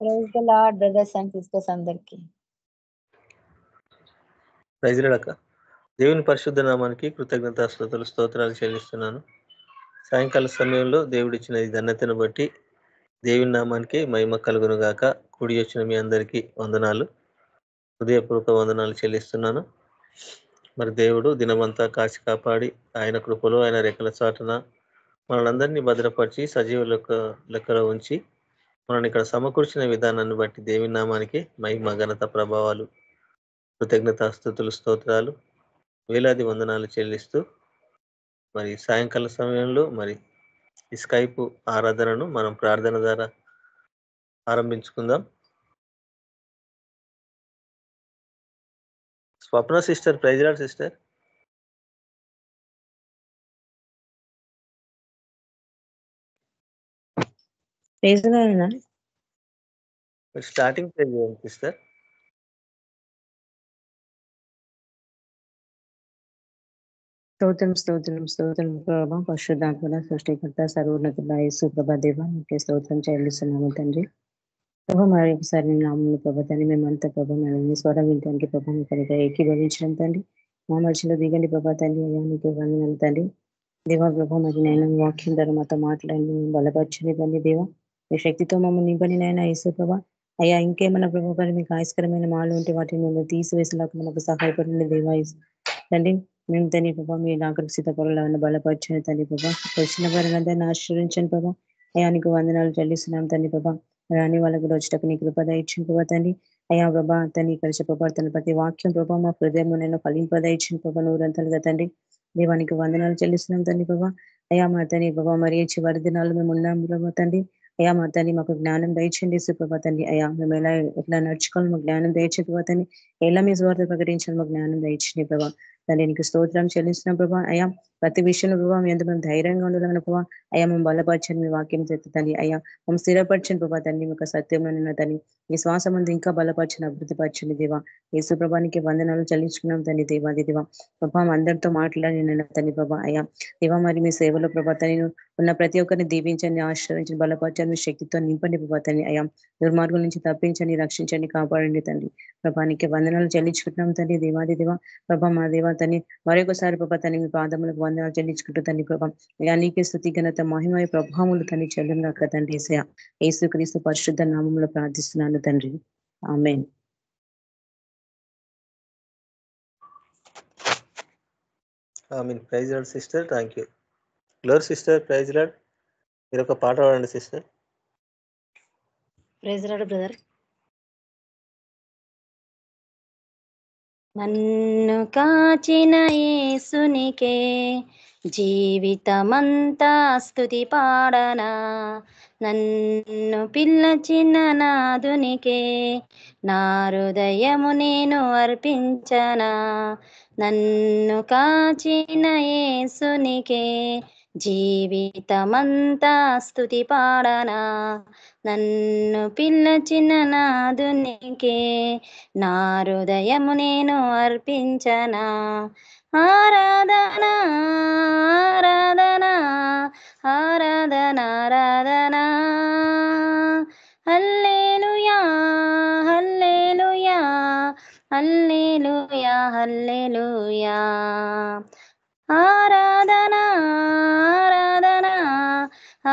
Praise the lord brothers and sisters అందరికి. Praise lord అక్క. దేవుని పరిశుద్ధ నామానికి కృతజ్ఞతాస్తుతులు స్తోత్రాలు చెల్లిస్తున్నాను. సాయంకాల సమయంలో దేవుడిచ్చిన ఈ ధన్యతను బట్టి దేవుని నామానికి మహిమ కలుగును గాక. కూడి వచ్చిన మీ అందరికీ వందనాలు, హృదయపూర్వక వందనాలు చెల్లిస్తున్నాను. మరి దేవుడు దినమంతా కాచి కాపాడి ఆయన కృపలో ఆయన రెక్కల చాటున మనందరినీ భద్రపరిచి సజీవ లెక్కలో ఉంచి మనల్ని ఇక్కడ సమకూర్చిన విధానాన్ని బట్టి దేవుని నామానికి మహిమ ఘనత ప్రభావాలు కృతజ్ఞతాస్తుతులు స్తోత్రాలు వేలాది వందనాలు చెల్లిస్తూ మరి సాయంకాల సమయంలో మరి ఈ స్కైప్ ఆరాధనను మనం ప్రార్థన ద్వారా ఆరంభించుకుందాం. Swapna sister, praise lord sister. Starting praise చేయండి సిస్టర్. స్తోత్రం స్తోత్రం స్తోత్రం ప్రభా, పరిశుద్ధాత్మ సృష్టికర్త సర్వోన్నతుడ యేసు ప్రభా దేవ నీకే స్తోత్రం చెల్లిస్తున్నాము తండ్రి. ప్రభా మరి ఒకసారి నామములు ప్రభా తండ్రి, మేమంతా ప్రభా మీ స్వరం వినడానికి ప్రభా కనుక ఏకీభవించడం తండ్రి. మా మధ్యలో దిగండి ప్రభా తండ్రి, అయ్యా నీకే వందనాలు తండ్రి. దేవా ప్రభా మరి నేను వాక్యం ద్వారా మాతో మాట్లాడి బలపరచని తండ్రి. దేవా మీ శక్తితో మమ్మల్ని నింపని నాయన యేసు ప్రభా. అయ్యా ఇంకేమన్నా ప్రభా మరి మీకు ఆయస్కరమైన మాలు ఉంటే వాటిని మేము తీసివేసేలాగా మనకు సహాయపడండి దేవా తండ్రి. మేము తండ్రి ప్రభా మీ ఆకర్షిత పనులను బలపరచని తండ్రి ప్రభా. వచ్చిన వారిని ఆశ్రయించండి ప్రభా. అయ్యా నీకు వందనాలు చెల్లిస్తున్నాం తండ్రి ప్రభా. రాని వాళ్ళకు వచ్చేటకు నీ కృపద ఇచ్చిన ప్రభా తండ్రి. అయ్యా ప్రభా తండ్రి ఇక్కడ చెప్పబడుతున్న ప్రతి వాక్యం ప్రభా మా హృదయం నేను ఫలింపద ఇచ్చిన ప్రభా నూరంతలుగా తండ్రి. దేవానికి వందనాలు చెల్లిస్తున్నాం తండ్రి ప్రభా. అయ్యా మా తండ్రి ప్రభా మరి చివరి దినాలు మేము ఉన్నాం ప్రభా తండ్రి. అయ్యా మా తండ్రి మాకు జ్ఞానం దయచండి సుప్రభా తండ్రి. అయ్యా మేము ఎట్లా నడుచుకోవాలి మాకు జ్ఞానం దయచండి ప్రభా తండ్రి. ఎలా మీ స్వార్థ ప్రకటించాలి మాకు జ్ఞానం దయచండి ప్రభా తండ్రి. నీకు స్తోత్రం చెల్లిస్తున్నాం ప్రభా. అయ్యా ప్రతి విషయంలో ప్రభావ ఎంత మేము ధైర్యంగా ఉండాలని ప్రభావ. అయ్యా మేము బలపరచండి మీ వాక్యం చెప్తుంది. అయ్యా మేము స్థిరపరచండి ప్రభా తండ్రి. మీకు సత్యంలో నిన్న తండ్రి ఈ శ్వాస మంది ఇంకా బలపరచని అభివృద్ధిపరచండి దేవా. యేసు ప్రభానికి వందనాలు చెల్లించుకున్నాం తండ్రి. దేవాది దేవా ప్రభా అందరితో మాట్లాడి నిన్న తండ్రి ప్రభా. అయ్యా దేవా మరి మీ సేవలో ప్రభా తండ్రి ఉన్న ప్రతి ఒక్కరిని దీవించండి, ఆశ్రయించండి, బలపరచండి, మీ శక్తితో నింపండి ప్రభా తండ్రి. అయ్యా దుర్మార్గం నుంచి తప్పించండి, రక్షించండి, కాపాడండి తండ్రి. ప్రభానికి వందనాలు చెల్లించుకుంటున్నాం తండ్రి. దేవాది దేవా ప్రభా మా దేవా తండ్రి మరొకసారి ప్రభా తండ్రి మీ పాదములకు వందనాలు చెల్లించుకుంటూ తండ్రి ప్రభా. అయ్యా నీకే స్తుతి ఘనత మహిమయ ప్రభావములు తండ్రి చెల్లుగా తండ్రి. యేసుక్రీస్తు పరిశుద్ధ నామములో ప్రార్థిస్తున్నాను తండ్రి. ఆమేన్. ఆమేన్. Praise lord sister. Thank you. Glory sister, praise lord. మీరు ఒక పాట పాడండి సిస్టర్. Praise lord brother. నన్ను కాచిన యేసునికే జీవితమంతా స్తుతి పాడనా. నన్ను పిల్లచిన నాదునికే నా హృదయము నేను అర్పించనా. నన్ను కాచిన యేసునికే జీవితమంతా స్తుతి పాడనా. నన్ను పిల్లచిన నాదునికే నా హృదయము నేను అర్పించనా. ఆరాధన ఆరాధన ఆరాధన ఆరాధన. హల్లెలూయా హల్లెలూయా హల్లెలూయా హల్లెలూయా. ఆరాధన ఆరాధన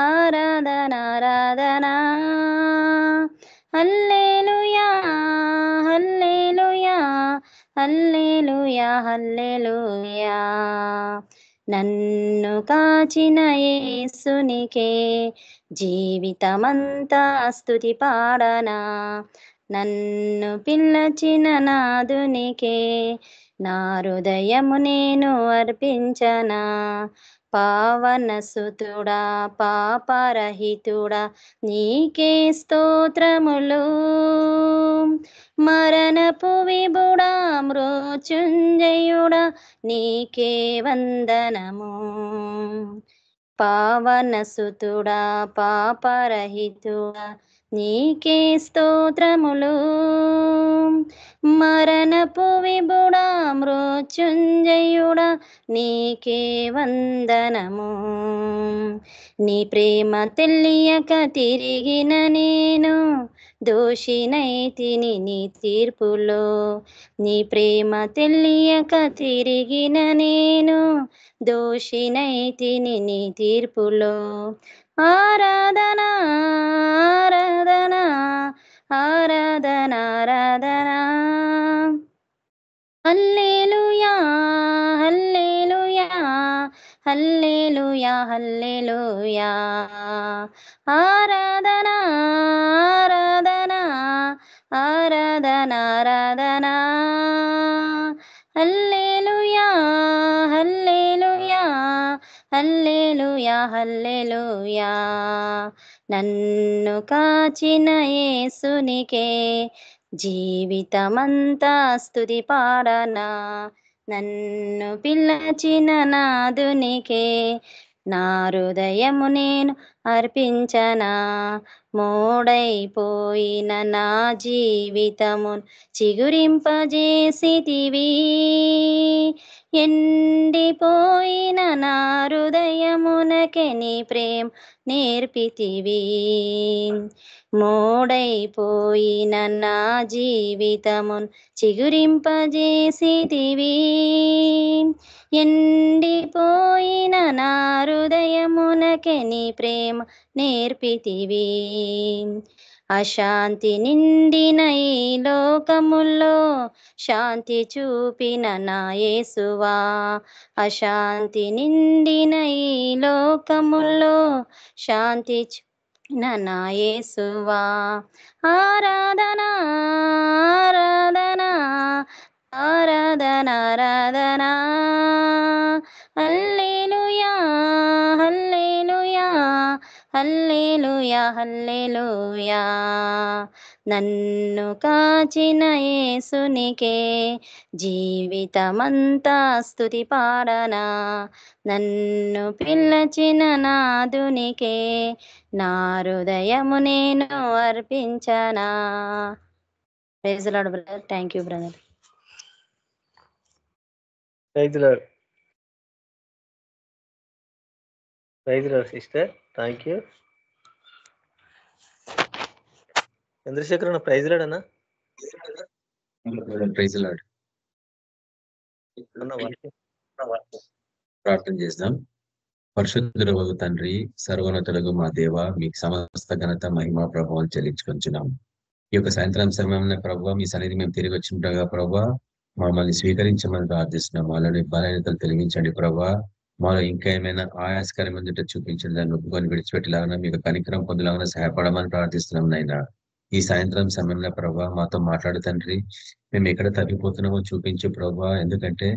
ఆరాధన ఆరాధన. హల్లెలూయా హల్లెలూయా హల్లెలూయా హల్లెలూయా. నన్ను కాచిన యేసునికే జీవితమంతా స్తుతి పాడనా. నన్ను పిల్లచిన నాదునికే నా హృదయము నేను అర్పించనా. పావన సుతుడా పాపరహితుడా నీకే స్తోత్రములు. మరణపు విభుడా మృత్యుంజయుడా నీకే వందనము. పావన సుతుడా పాపరహితుడా నీకే స్తోత్రములు. మరణపు విభుడా మృత్యుంజయుడా నీకే వందనము. నీ ప్రేమ తెలియక తిరిగిన నేను దోషినైతిని నీ తీర్పులో. నీ ప్రేమ తెలియక తిరిగిన నేను దోషినైతిని నీ తీర్పులో. ఆరాధన ఆరాధన ఆరాధన ఆరాధన. హల్లెలూయా హల్లెలూయా హల్లెలూయా హల్లెలూయా. ఆరాధన ఆరాధన ఆరాధన ఆరాధన. హల్లెలూయా హల్లెలూయా హల్లెలూయా హల్లెలూయా. నన్ను కాచిన యేసునికే జీవితమంతా స్తుతి పాడనా. నన్ను పిలచిన నాదునికే నా హృదయము నేను అర్పించనా. మోడైపోయిన నా జీవితము చిగురింపజేసితివి. ఎండిపోయిన నా హృదయమునకే నీ ప్రేమ నేర్పితివి. మోడైపోయిన నా జీవితమును చిగురింపజేసితివి. ఎండిపోయిన నా హృదయమునకే నీ ప్రేమ నేర్పితివి. అశాంతి నిండిన ఈ లోకములో శాంతి చూపిన నా యేసువా. అశాంతి నిండిన ఈ లోకములో శాంతి నా యేసువా. ఆరాధన ఆరాధన ఆరాధన ఆరాధన. హల్లెలూయా హల్లెలూయా హల్లెలూయా హల్లెలూయా. నన్ను కాచిన యేసునికే జీవితమంతా స్తుతి పాడనా. నన్ను పిలచిన నాదునికే నా హృదయము నేను అర్పించనా. Praise the lord brother. Thank you brother. Praise the lord. Praise the lord sister. Thank you. Chandrasekhar అన్న ప్రైజ్ ది లార్డ్ అన్న. Praise the lord. ప్రార్థన చేద్దాం. పరిశుద్ధుడవగు తండ్రి, సర్వోన్నతుడగు మా దేవ, మీకు సమస్త ఘనత మహిమ ప్రభావం చెల్లించుకొంచున్నాం. ఈ యొక్క సాయంత్రం సమయంలో ప్రభావ మీ సన్నిధి మేము తిరిగి వచ్చిండగా ప్రభావ మమ్మల్ని స్వీకరించమని ప్రార్థిస్తున్నాం. మాలోని బలహీనతలు తొలగించండి ప్రభావ. మాలో ఇంకా ఏమైనా ఆయాస్కరమైన చూపించండి, దాన్ని ఒప్పుకొని విడిచిపెట్టేలాగా మీకు కనికరం పొందలాగా సహాయపడమని ప్రార్థిస్తున్నాం. నాయన ఈ సాయంత్రం సమయంలో ప్రభావ మాతో మాట్లాడు తండ్రి. మేము ఎక్కడ తప్పిపోతున్నామో చూపించు ప్రభావ. ఎందుకంటే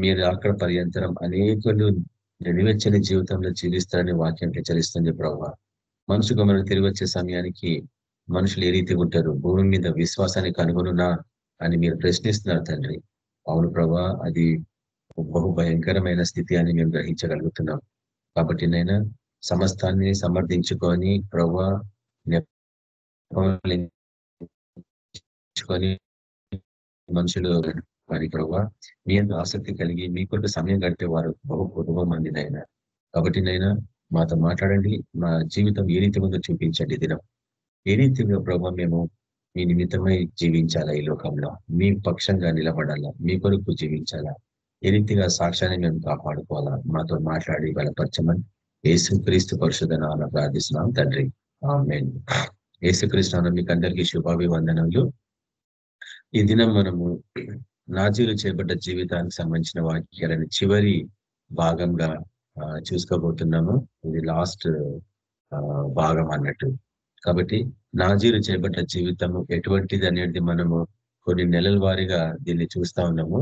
మీరు అక్కడ పర్యంతరం అనేకులు నిలువెచ్చని జీవితంలో జీవిస్తారని వాక్యం హెచ్చరిస్తుంది ప్రభావ. మనుషుకు మనం తిరిగి వచ్చే సమయానికి మనుషులు ఏ రీతి ఉంటారు, భూమి మీద విశ్వాసాన్ని కనుగొనునా అని మీరు ప్రశ్నిస్తున్నారు తండ్రి. అవును ప్రభా, అది బహు భయంకరమైన స్థితి అని మేము గ్రహించగలుగుతున్నాం. కాబట్టి నైనా సమస్తాన్ని సమర్థించుకొని ప్రభా మనుషులు మరి ప్రభా మీ అందు ఆసక్తి కలిగి మీ కొరకు సమయం గడిపేవారు బహు కుటుంబం మంది నైనా. కాబట్టి నైనా మాతో మాట్లాడండి. మా జీవితం ఏ రీతి ఉందో చూపించండి. దినం ఏ రీతిగా ప్రభావ మేము మీ నిమిత్తమై జీవించాలా, ఈ లోకంలో మీ పక్షంగా నిలబడాలా, మీ కొరకు జీవించాలా, ఏ రీతిగా సాక్ష్యాన్ని మేము కాపాడుకోవాలా, మాతో మాట్లాడి బలపరచమని యేసుక్రీస్తు పరిశుద్ధ నామమున ప్రార్థిస్తున్నాం తండ్రి. ఆమేన్. యేసుక్రీస్తు నామమున మీకు అందరికీ శుభాభివందనములు. ఈ దినం మనము నాజీలు చేపట్ట జీవితానికి సంబంధించిన వాక్యాలని చివరి భాగంగా చూసుకోబోతున్నాము. ఇది లాస్ట్ భాగం అన్నట్టు. కాబట్టి నాజీలు చేపట్ట జీవితము ఎటువంటిది అనేది మనము కొన్ని నెలల వారీగా దీన్ని చూస్తా ఉన్నాము.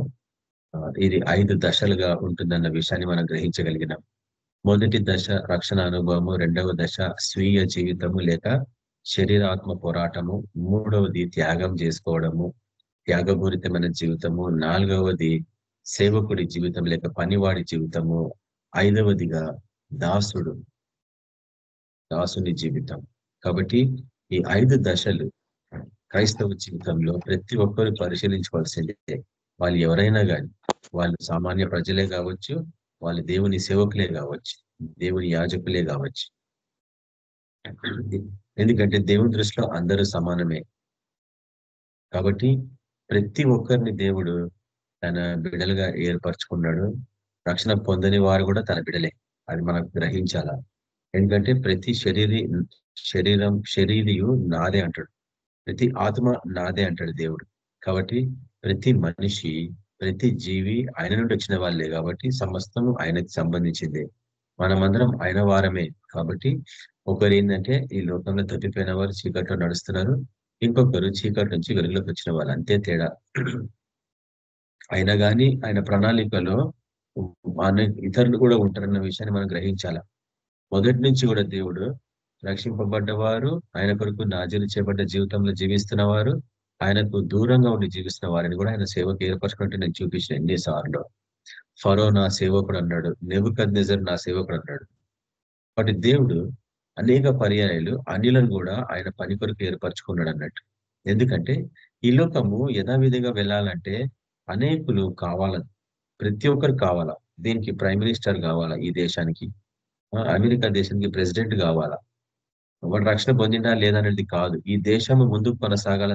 ఇది 5 దశలుగా ఉంటుందన్న విషయాన్ని మనం గ్రహించగలిగినాం. మొదటి దశ రక్షణ అనుభవము, రెండవ దశ స్వీయ జీవితము లేక శరీరాత్మ పోరాటము, మూడవది త్యాగం చేసుకోవడము, త్యాగపూరితమైన జీవితము, నాలుగవది సేవకుడి జీవితం లేక పనివాడి జీవితము, ఐదవదిగా దాసుని జీవితం. కాబట్టి ఈ 5 దశలు క్రైస్తవ జీవితంలో ప్రతి ఒక్కరు పరిశీలించుకోవాల్సిందే. వాళ్ళు ఎవరైనా కానీ, వాళ్ళు సామాన్య ప్రజలే కావచ్చు, వాళ్ళు దేవుని సేవకులే కావచ్చు, దేవుని యాజకులే కావచ్చు. ఎందుకంటే దేవుని దృష్టిలో అందరూ సమానమే. కాబట్టి ప్రతి ఒక్కరిని దేవుడు తన బిడలుగా ఏర్పరచుకున్నాడు. రక్షణ పొందని వారు కూడా తన బిడలే. అది మనకు గ్రహించాల. ఎందుకంటే ప్రతి శరీరియు నాదే అంటాడు. ప్రతి ఆత్మ నాదే అంటాడు దేవుడు. కాబట్టి ప్రతి మనిషి, ప్రతి జీవి ఆయన నుండి వచ్చిన వాళ్ళే. కాబట్టి సమస్తము ఆయనకి సంబంధించిందే. మనమందరం ఆయన వారమే. కాబట్టి ఒకరు ఏంటంటే ఈ లోకంలో తప్పిపోయిన వారు చీకట్లో నడుస్తున్నారు, ఇంకొకరు చీకటి నుంచి వెలుగులోకి వచ్చిన వాళ్ళు. అంతే తేడా. అయినా కానీ ఆయన ప్రణాళికలో ఇతరులు కూడా ఉంటారన్న విషయాన్ని మనం గ్రహించాల. మొదటి నుంచి కూడా దేవుడు రక్షింపబడ్డవారు, ఆయన కొరకు నాజీలు చేపడ్డ జీవితంలో జీవిస్తున్నవారు, ఆయనకు దూరంగా ఉండి జీవిస్తున్న వారిని కూడా ఆయన సేవకు ఏర్పరచుకుంటే నేను చూపించిన ఎన్నిసార్లు. ఫరో నా సేవకుడు అన్నాడు, నెబుకద్నెజర్ నా సేవకుడు అన్నాడు. కాబట్టి దేవుడు అనేక పర్యాయాలు అన్యులను కూడా ఆయన పని కొరకు ఏర్పరచుకున్నాడు అన్నట్టు. ఎందుకంటే ఈ లోకము యథావిధిగా వెళ్ళాలంటే అనేకులు కావాలని, ప్రతి ఒక్కరు కావాలా. దీనికి ప్రైమ్ మినిస్టర్ కావాలా, ఈ దేశానికి అమెరికా దేశానికి ప్రెసిడెంట్ కావాలా, వాడు రక్షణ పొందిందా లేదనేది కాదు. ఈ దేశము ముందుకు కొనసాగాల,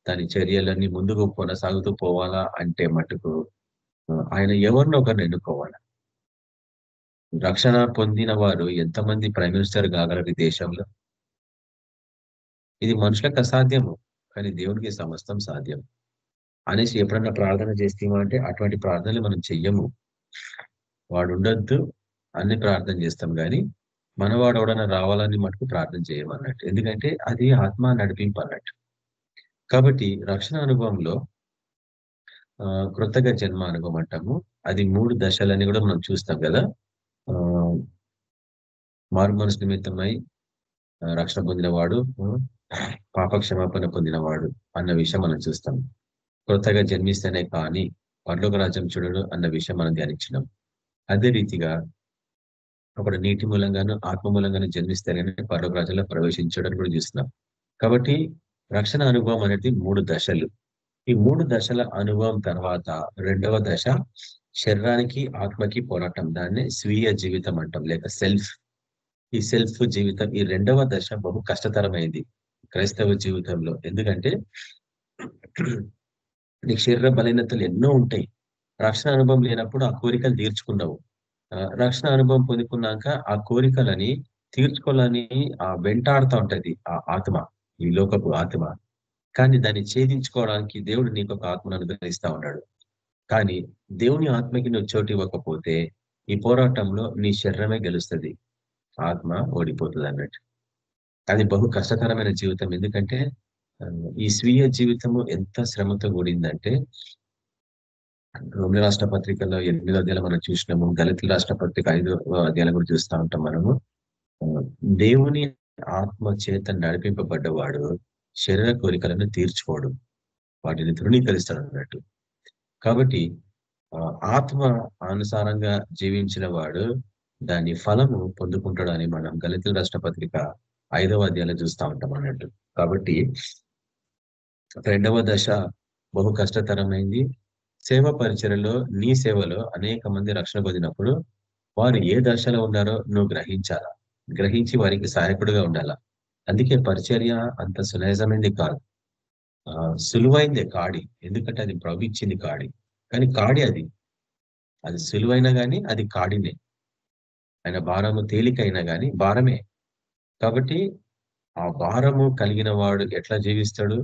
దాని చర్యలన్నీ ముందుకు కొనసాగుతూ పోవాలా అంటే మటుకు ఆయన ఎవరినో ఒకరిని ఎన్నుకోవాలి. రక్షణ పొందిన వారు ఎంతమంది ప్రైమ్ మినిస్టర్ కాగలరు ఈ దేశంలో? ఇది మనుషులకు అసాధ్యము, కానీ దేవుడికి సమస్తం సాధ్యం అనేసి ఎప్పుడన్నా ప్రార్థన చేస్తామా అంటే అటువంటి ప్రార్థనలు మనం చెయ్యము. వాడు ఉండొద్దు అన్ని ప్రార్థన చేస్తాం, కానీ మనవాడు ఎవడన్నా రావాలని మటుకు ప్రార్థన చేయమన్నట్టు. ఎందుకంటే అది ఆత్మ నడిపింపు అన్నట్టు. కాబట్టి రక్షణ అనుభవంలో కృతజ్ఞ జన్మ అనుభవం అంటాము. అది 3 దశలని కూడా మనం చూస్తాం కదా. మారు మనసు నిమిత్తమై రక్షణ పొందినవాడు, పాప క్షమాపణ పొందినవాడు అన్న విషయం మనం చూస్తాం. కొత్తగా జన్మిస్తేనే కానీ పరలోక రాజ్యం చూడడు అన్న విషయం మనం ధ్యానించినాం. అదే రీతిగా అప్పుడు నీటి మూలంగాను ఆత్మ మూలంగాను జన్మిస్తేనే పరలోక రాజ్యంలో ప్రవేశించడం కూడా చూస్తున్నాం. కాబట్టి రక్షణ అనుభవం అనేది 3 దశలు. ఈ 3 దశల అనుభవం తర్వాత 2వ దశ శరీరానికి ఆత్మకి పోరాటం. దాన్ని స్వీయ జీవితం అంటాం, లేక సెల్ఫ్. ఈ సెల్ఫ్ జీవితం, ఈ 2వ దశ బహు కష్టతరమైంది క్రైస్తవ జీవితంలో. ఎందుకంటే నీకు శరీర బలహీనతలు ఎన్నో ఉంటాయి. రక్షణ అనుభవం లేనప్పుడు ఆ కోరికలు తీర్చుకున్నావు. రక్షణ అనుభవం పొందుకున్నాక ఆ కోరికలని తీర్చుకోవాలని వెంటాడుతూ ఉంటది ఆ ఆత్మ, ఈ లోకపు ఆత్మ. కానీ దాన్ని ఛేదించుకోవడానికి దేవుడు నీకు ఒక ఆత్మను అనుగ్రహిస్తా ఉన్నాడు. కానీ దేవుని ఆత్మకి నువ్వు చోటు ఇవ్వకపోతే ఈ పోరాటంలో నీ శరీరమే గెలుస్తుంది, ఆత్మ ఓడిపోతుంది అన్నట్టు. అది బహు కష్టతరమైన జీవితం. ఎందుకంటే ఈ స్వీయ జీవితము ఎంత శ్రమతో కూడిందంటే, రోమిల రాష్ట్ర పత్రికలో 8వ అధ్యాయం మనం చూసినాము, గలతీ రాష్ట్ర పత్రిక 5వ అధ్యాయం కూడా చూస్తూ ఉంటాం మనము. దేవుని ఆత్మ చేత నడిపింపబడ్డవాడు శరీర కోరికలను తీర్చుకోడు, వాటిని తృణీకరిస్తాడు అన్నట్టు. కాబట్టి ఆత్మ అనుసారంగా జీవించిన వాడు దాని ఫలము పొందుకుంటాడు అని మనం గలతీ రాష్ట్ర పత్రిక 5వ అధ్యాయంలో చూస్తూ ఉంటాం అన్నట్టు. కాబట్టి 2వ దశ బహు కష్టతరమైంది. సేవ పరిచర్యలో, నీ సేవలో అనేక మంది రక్షణ పొందినప్పుడు వారు ఏ దశలో ఉన్నారో నువ్వు గ్రహించాలా, గ్రహించి వారికి సహాయకుడిగా ఉండాలా. అందుకే పరిచర్య అంత సులభమైంది కాదు, సులువైందే కాడి. ఎందుకంటే అది ప్రభు ఇచ్చింది కాడి, కానీ కాడి అది సులువైనా కానీ అది కాడినే. ఆయన భారము తేలికైనా కానీ భారమే. కాబట్టి ఆ భారము కలిగిన వాడు ఎట్లా జీవిస్తాడు?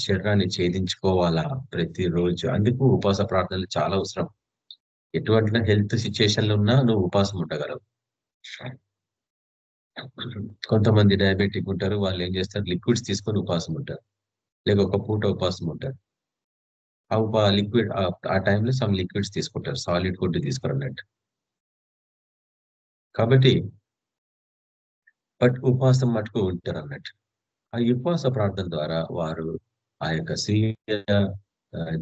శరీరాన్ని ఛేదించుకోవాలా ప్రతిరోజు. అందుకు ఉపవాస ప్రార్థనలు చాలా అవసరం. ఎటువంటి హెల్త్ సిచ్యుయేషన్లు ఉన్నా నువ్వు ఉపవాసం ఉండగలవు. కొంతమంది డయాబెటిక్ ఉంటారు, వాళ్ళు ఏం చేస్తారు, లిక్విడ్స్ తీసుకొని ఉపవాసం ఉంటారు, లేక ఒక పూట ఉపవాసం ఉంటారు. లిక్విడ్ ఆ టైంలో సమ్ లిక్విడ్స్ తీసుకుంటారు, సాలిడ్ ఫుడ్ తీసుకున్నట్టు. కాబట్టి బట్ ఉపవాసం మటుకు ఉంటారు అన్నట్టు. ఆ ఉపవాస ప్రార్థన ద్వారా వారు ఆ యొక్క స్వీయ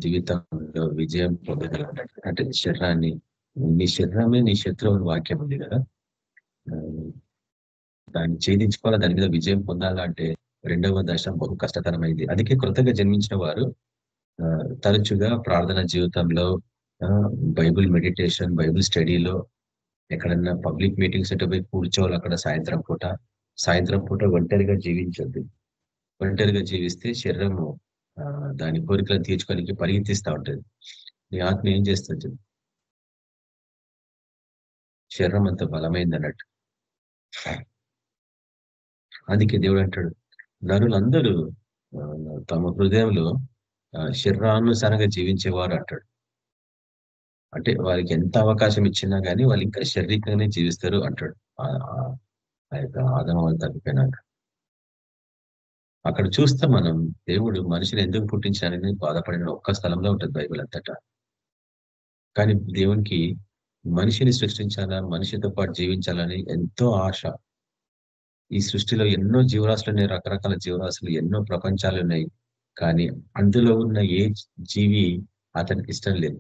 జీవితంలో విజయం పొందగలరు. అంటే శరీరాన్ని, నీ శరీరమే నీ శత్రువుని వాక్యం ఉంది కదా, దాన్ని ఛేదించుకోవాలా, దాని మీద విజయం పొందాలంటే 2వ దశ బహు కష్టతరమైంది. అందుకే కృతజ్ఞ జన్మించిన వారు తరచుగా ప్రార్థన జీవితంలో, బైబిల్ మెడిటేషన్, బైబిల్ స్టడీలో ఎక్కడన్నా పబ్లిక్ మీటింగ్స్ అంటే పోయి కూర్చోవాలి అక్కడ సాయంత్రం పూట ఒంటరిగా జీవించొద్దు. ఒంటరిగా జీవిస్తే శరీరము దాని కోరికలను తీర్చుకోనికి పరిగెత్తిస్తూ ఉంటుంది. నీ ఆత్మ ఏం చేస్తుంది? శరీరం అంత బలమైంది అన్నట్టు. అందుకే దేవుడు అంటాడు, నరులందరూ తమ హృదయంలో శరీరానుసారంగా జీవించేవారు అంటాడు. అంటే వారికి ఎంత అవకాశం ఇచ్చినా కానీ వాళ్ళు ఇంకా శారీరకంగానే జీవిస్తారు అంటాడు. ఆ యొక్క ఆదమం తగ్గిపోయినాక అక్కడ చూస్తే మనం దేవుడు మనిషిని ఎందుకు పుట్టించాలని బాధపడిన ఒక్క స్థలంలో ఉంటుంది బైబిల్ అంతటా. కానీ దేవునికి మనిషిని సృష్టించాలా, మనిషితో పాటు జీవించాలని ఎంతో ఆశ. ఈ సృష్టిలో ఎన్నో జీవరాశులు ఉన్నాయి, రకరకాల జీవరాశులు, ఎన్నో ప్రపంచాలు ఉన్నాయి. కానీ అందులో ఉన్న ఏ జీవి అతనికి ఇష్టం లేదు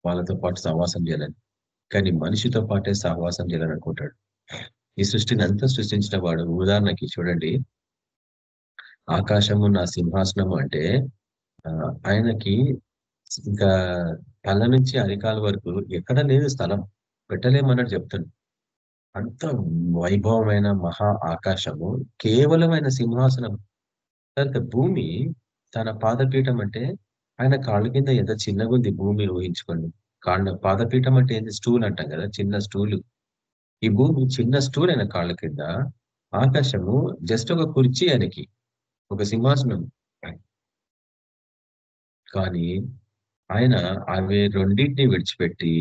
వాళ్ళతో పాటు సహవాసం చేయాలని. కానీ మనిషితో పాటే సహవాసం చేయాలని అనుకుంటాడు. ఈ సృష్టిని అంతా సృష్టించిన వాడు. ఉదాహరణకి చూడండి, ఆకాశము నా సింహాసనము అంటే ఆయనకి ఇంకా తల నుంచి అరికాల వరకు ఎక్కడ లేదు స్థలం, పెట్టలేమన్నట్టు చెప్తాడు. అంత వైభవమైన మహా ఆకాశము కేవలమైన సింహాసనం. తర్వాత భూమి తన పాదపీఠం అంటే ఆయన కాళ్ళ కింద ఎంత చిన్నగా ఉంది భూమి ఊహించుకోండి. పాదపీఠం అంటే ఏంది? స్టూల్ అంటాం కదా, చిన్న స్టూలు. ఈ భూమి చిన్న స్టూల్ అయిన కాళ్ళ కింద, ఆకాశము జస్ట్ ఒక కుర్చీ ఆయనకి, ఒక సింహాసనం. కానీ ఆయన అవి రెండింటిని విడిచిపెట్టి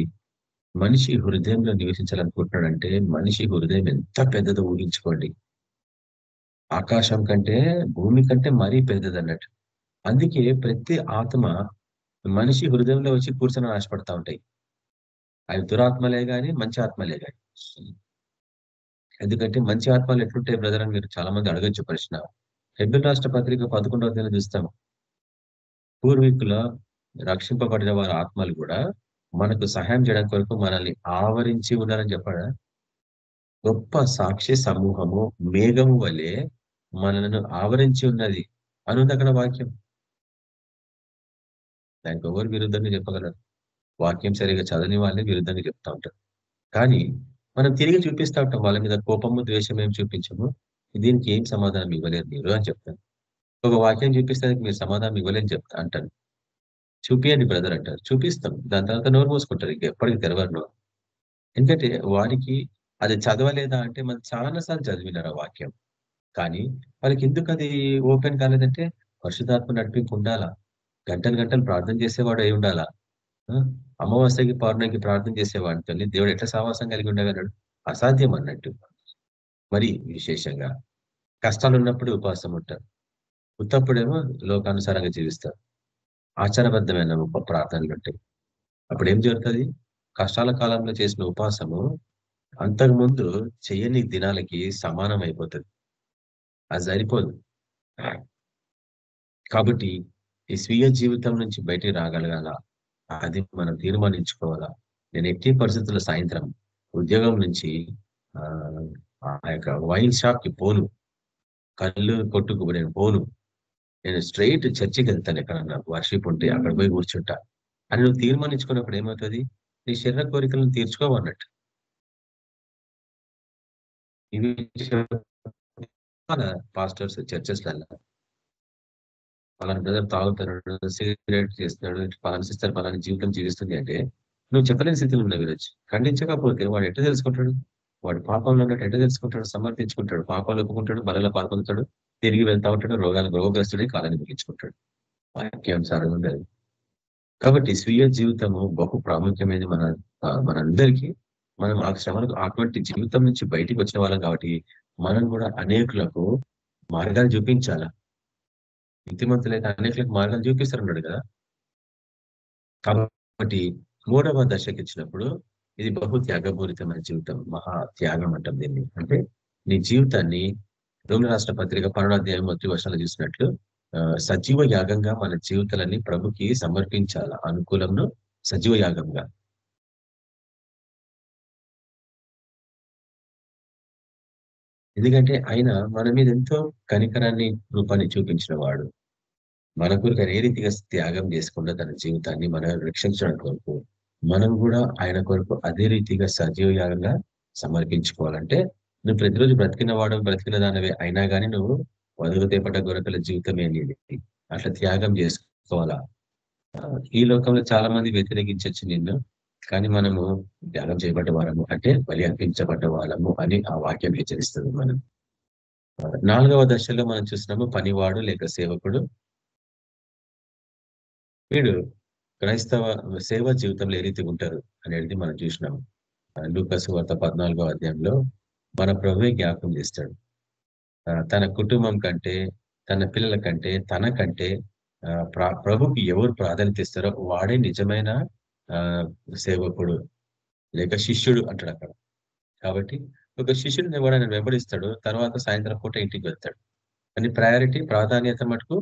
మనిషి హృదయంలో నివసించాలనుకుంటున్నాడంటే మనిషి హృదయం ఎంత పెద్దదో ఊహించుకోండి. ఆకాశం కంటే భూమి కంటే మరీ పెద్దది అన్నట్టు. అందుకే ప్రతి ఆత్మ మనిషి హృదయంలో వచ్చి కూర్చొని ఆశపడతా ఉంటాయి. అవి దురాత్మలే గాని మంచి ఆత్మలే గాని. ఎందుకంటే మంచి ఆత్మలు ఎట్లుంటాయి బ్రదర్ అని మీరు చాలా మంది అడగచ్చు ప్రశ్న. హెబ్రీ రాష్ట్ర పత్రిక 11వ అధ్యాయం చూస్తాం. పూర్వీకుల రక్షింపబడిన వారి ఆత్మలు కూడా మనకు సహాయం చేయడం కొరకు మనల్ని ఆవరించి ఉన్నారని చెప్పాడా? గొప్ప సాక్షి సమూహము మేఘము వలె మనలను ఆవరించి ఉన్నది అనుంది అక్కడ వాక్యం. దానికి ఎవరు విరుద్ధంగా చెప్పగలరు? వాక్యం సరిగా చదవని వాళ్ళే విరుద్ధంగా చెప్తా ఉంటారు. కానీ మనం తిరిగి చూపిస్తా ఉంటాం వాళ్ళ మీద కోపము ద్వేషం ఏం చూపించము. దీనికి ఏం సమాధానం ఇవ్వలేరు మీరు అని చెప్తాను. ఒక వాక్యం చూపిస్తే మీరు సమాధానం ఇవ్వలేని చెప్తా అంటాను. చూపియండి బ్రదర్ అంటారు, చూపిస్తాం. దాని తర్వాత నోరు మూసుకుంటారు, ఎప్పటికి తెరవరు నోరు. ఎందుకంటే వారికి అది చదవలేదా అంటే మనం చాలాసార్లు చదివినారు ఆ వాక్యం. కానీ వాళ్ళకి ఎందుకు అది ఓపెన్ కాలేదంటే పరిశుద్ధాత్మ నడిపింపు ఉండాలా, గంటలు ప్రార్థన చేసేవాడు అయి ఉండాలా. అమావాస్యకి పౌర్ణమికి ప్రార్థన చేసేవాడితో దేవుడు ఎట్లా సహవాసం కలిగి ఉండగలడు? అసాధ్యం అన్నట్టు. మరి విశేషంగా కష్టాలు ఉన్నప్పుడు ఉపవాసం ఉంటారు, ఉత్తప్పుడేమో లోకానుసారంగా జీవిస్తారు. ఆచారబద్ధమైన ప్రార్థనలు ఉంటాయి. అప్పుడు ఏం జరుగుతుంది? కష్టాల కాలంలో చేసిన ఉపవాసము అంతకుముందు చేయని దినాలకి సమానం అయిపోతుంది. అది సరిపోదు. కాబట్టి ఈ స్వీయ జీవితం నుంచి బయటికి రాగలగాల, అది మనం తీర్మానించుకోవాలా. నేను ఎట్టి పరిస్థితుల్లో సాయంత్రం ఉద్యోగం నుంచి ఆ యొక్క వైన్ షాప్ కి పోను, కళ్ళు కొట్టుకు నేను పోను, నేను స్ట్రైట్ చర్చికి వెళ్తాను. ఎక్కడన్నా వర్షిప్ ఉంటే అక్కడ పోయి కూర్చుంటా అని నువ్వు తీర్మానించుకున్నప్పుడు ఏమవుతుంది? నీ శరీర కోరికలను తీర్చుకోవన్నట్టు. ఇవి పాస్టర్స్ చర్చెస్లలో పలానా బ్రదర్ తాగుతాడు, సిగరెట్ చేస్తున్నాడు, పలానా సిస్టర్ పలానా జీవితం జీవిస్తుంది అంటే నువ్వు చెప్పలేని స్థితిలో ఉన్నావు. ఈరోజు ఖండించకపోతే వాడు ఎట్లా తెలుసుకుంటాడు? వాడు పాపంలో ఉన్నట్టు ఎట్లా తెలుసుకుంటాడు? సమర్థించుకుంటాడు, పాపాలు ఒప్పుకుంటాడు, బలలో పాల్పొందుతాడు, తిరిగి వెళ్తా ఉంటాడు, రోగగ్రస్తుడి కాలాన్ని ముగించుకుంటాడు. వాక్యానుసారంగా ఉండదు. కాబట్టి స్వీయ జీవితము బహు ప్రాముఖ్యమైనది మనందరికీ. మనం ఆ శ్రమలకు అటువంటి జీవితం నుంచి బయటికి వచ్చిన వాళ్ళం కాబట్టి మనం కూడా అనేకులకు మార్గాలు చూపించాలా. నీతిమంతులైతే అనేకులకు మార్గాలు చూపిస్తారన్నాడు కదా. కాబట్టి 3వ దశకి ఇచ్చినప్పుడు ఇది బహు త్యాగపూరితమైన జీవితం, మహా త్యాగం అంటాం దీన్ని. అంటే నీ జీవితాన్ని రోమిల రాష్ట్ర పత్రిక 12వ అధ్యాయం 1 వర్షాలు చూసినట్లు సజీవ యాగంగా మన జీవితాలన్నీ ప్రభుకి సమర్పించాల. అనుకూలంను సజీవ యాగంగా. ఎందుకంటే ఆయన మన మీద ఎంతో కనికరాన్ని రూపాన్ని చూపించిన వాడు. మన కొరకు ఏ రీతిగా త్యాగం చేసుకుంటూ తన జీవితాన్ని మనం రక్షించడం కొరకు మనం కూడా ఆయన కొరకు అదే రీతిగా సజీవ యాగంగా సమర్పించుకోవాలంటే నువ్వు ప్రతిరోజు బ్రతికిన దానివే అయినా కానీ నువ్వు వదులు తేపట గొరకల జీవితమే అనేది అట్లా త్యాగం చేసుకోవాలా. ఈ లోకంలో చాలా మంది వ్యతిరేకించవచ్చు నిన్ను, కానీ మనము త్యాగం చేయబడ్డ వారము అంటే బలి అర్పించబడ్డ వాళ్ళము అని ఆ వాక్యం హెచ్చరిస్తుంది. మనం 4వ దశలో మనం చూసినాము పనివాడు లేక సేవకుడు. వీడు క్రైస్తవ సేవ జీవితంలో ఏ రీతి ఉంటారు అనేది మనం చూసినాము. లూకా సువార్త 14వ అధ్యాయంలో మన ప్రభువే జ్ఞాపకం చేస్తాడు. తన కుటుంబం కంటే, తన పిల్లల కంటే, తన కంటే ప్రభుకి ఎవరు ప్రాధాన్యత ఇస్తారో వాడే నిజమైన సేవకుడు లేక శిష్యుడు అంటాడు అక్కడ. కాబట్టి ఒక శిష్యుడిని ఎవడైనా వెంబడిస్తాడు, తర్వాత సాయంత్రం పూట ఇంటికి వెళ్తాడు. కానీ ప్రాధాన్యత మటుకు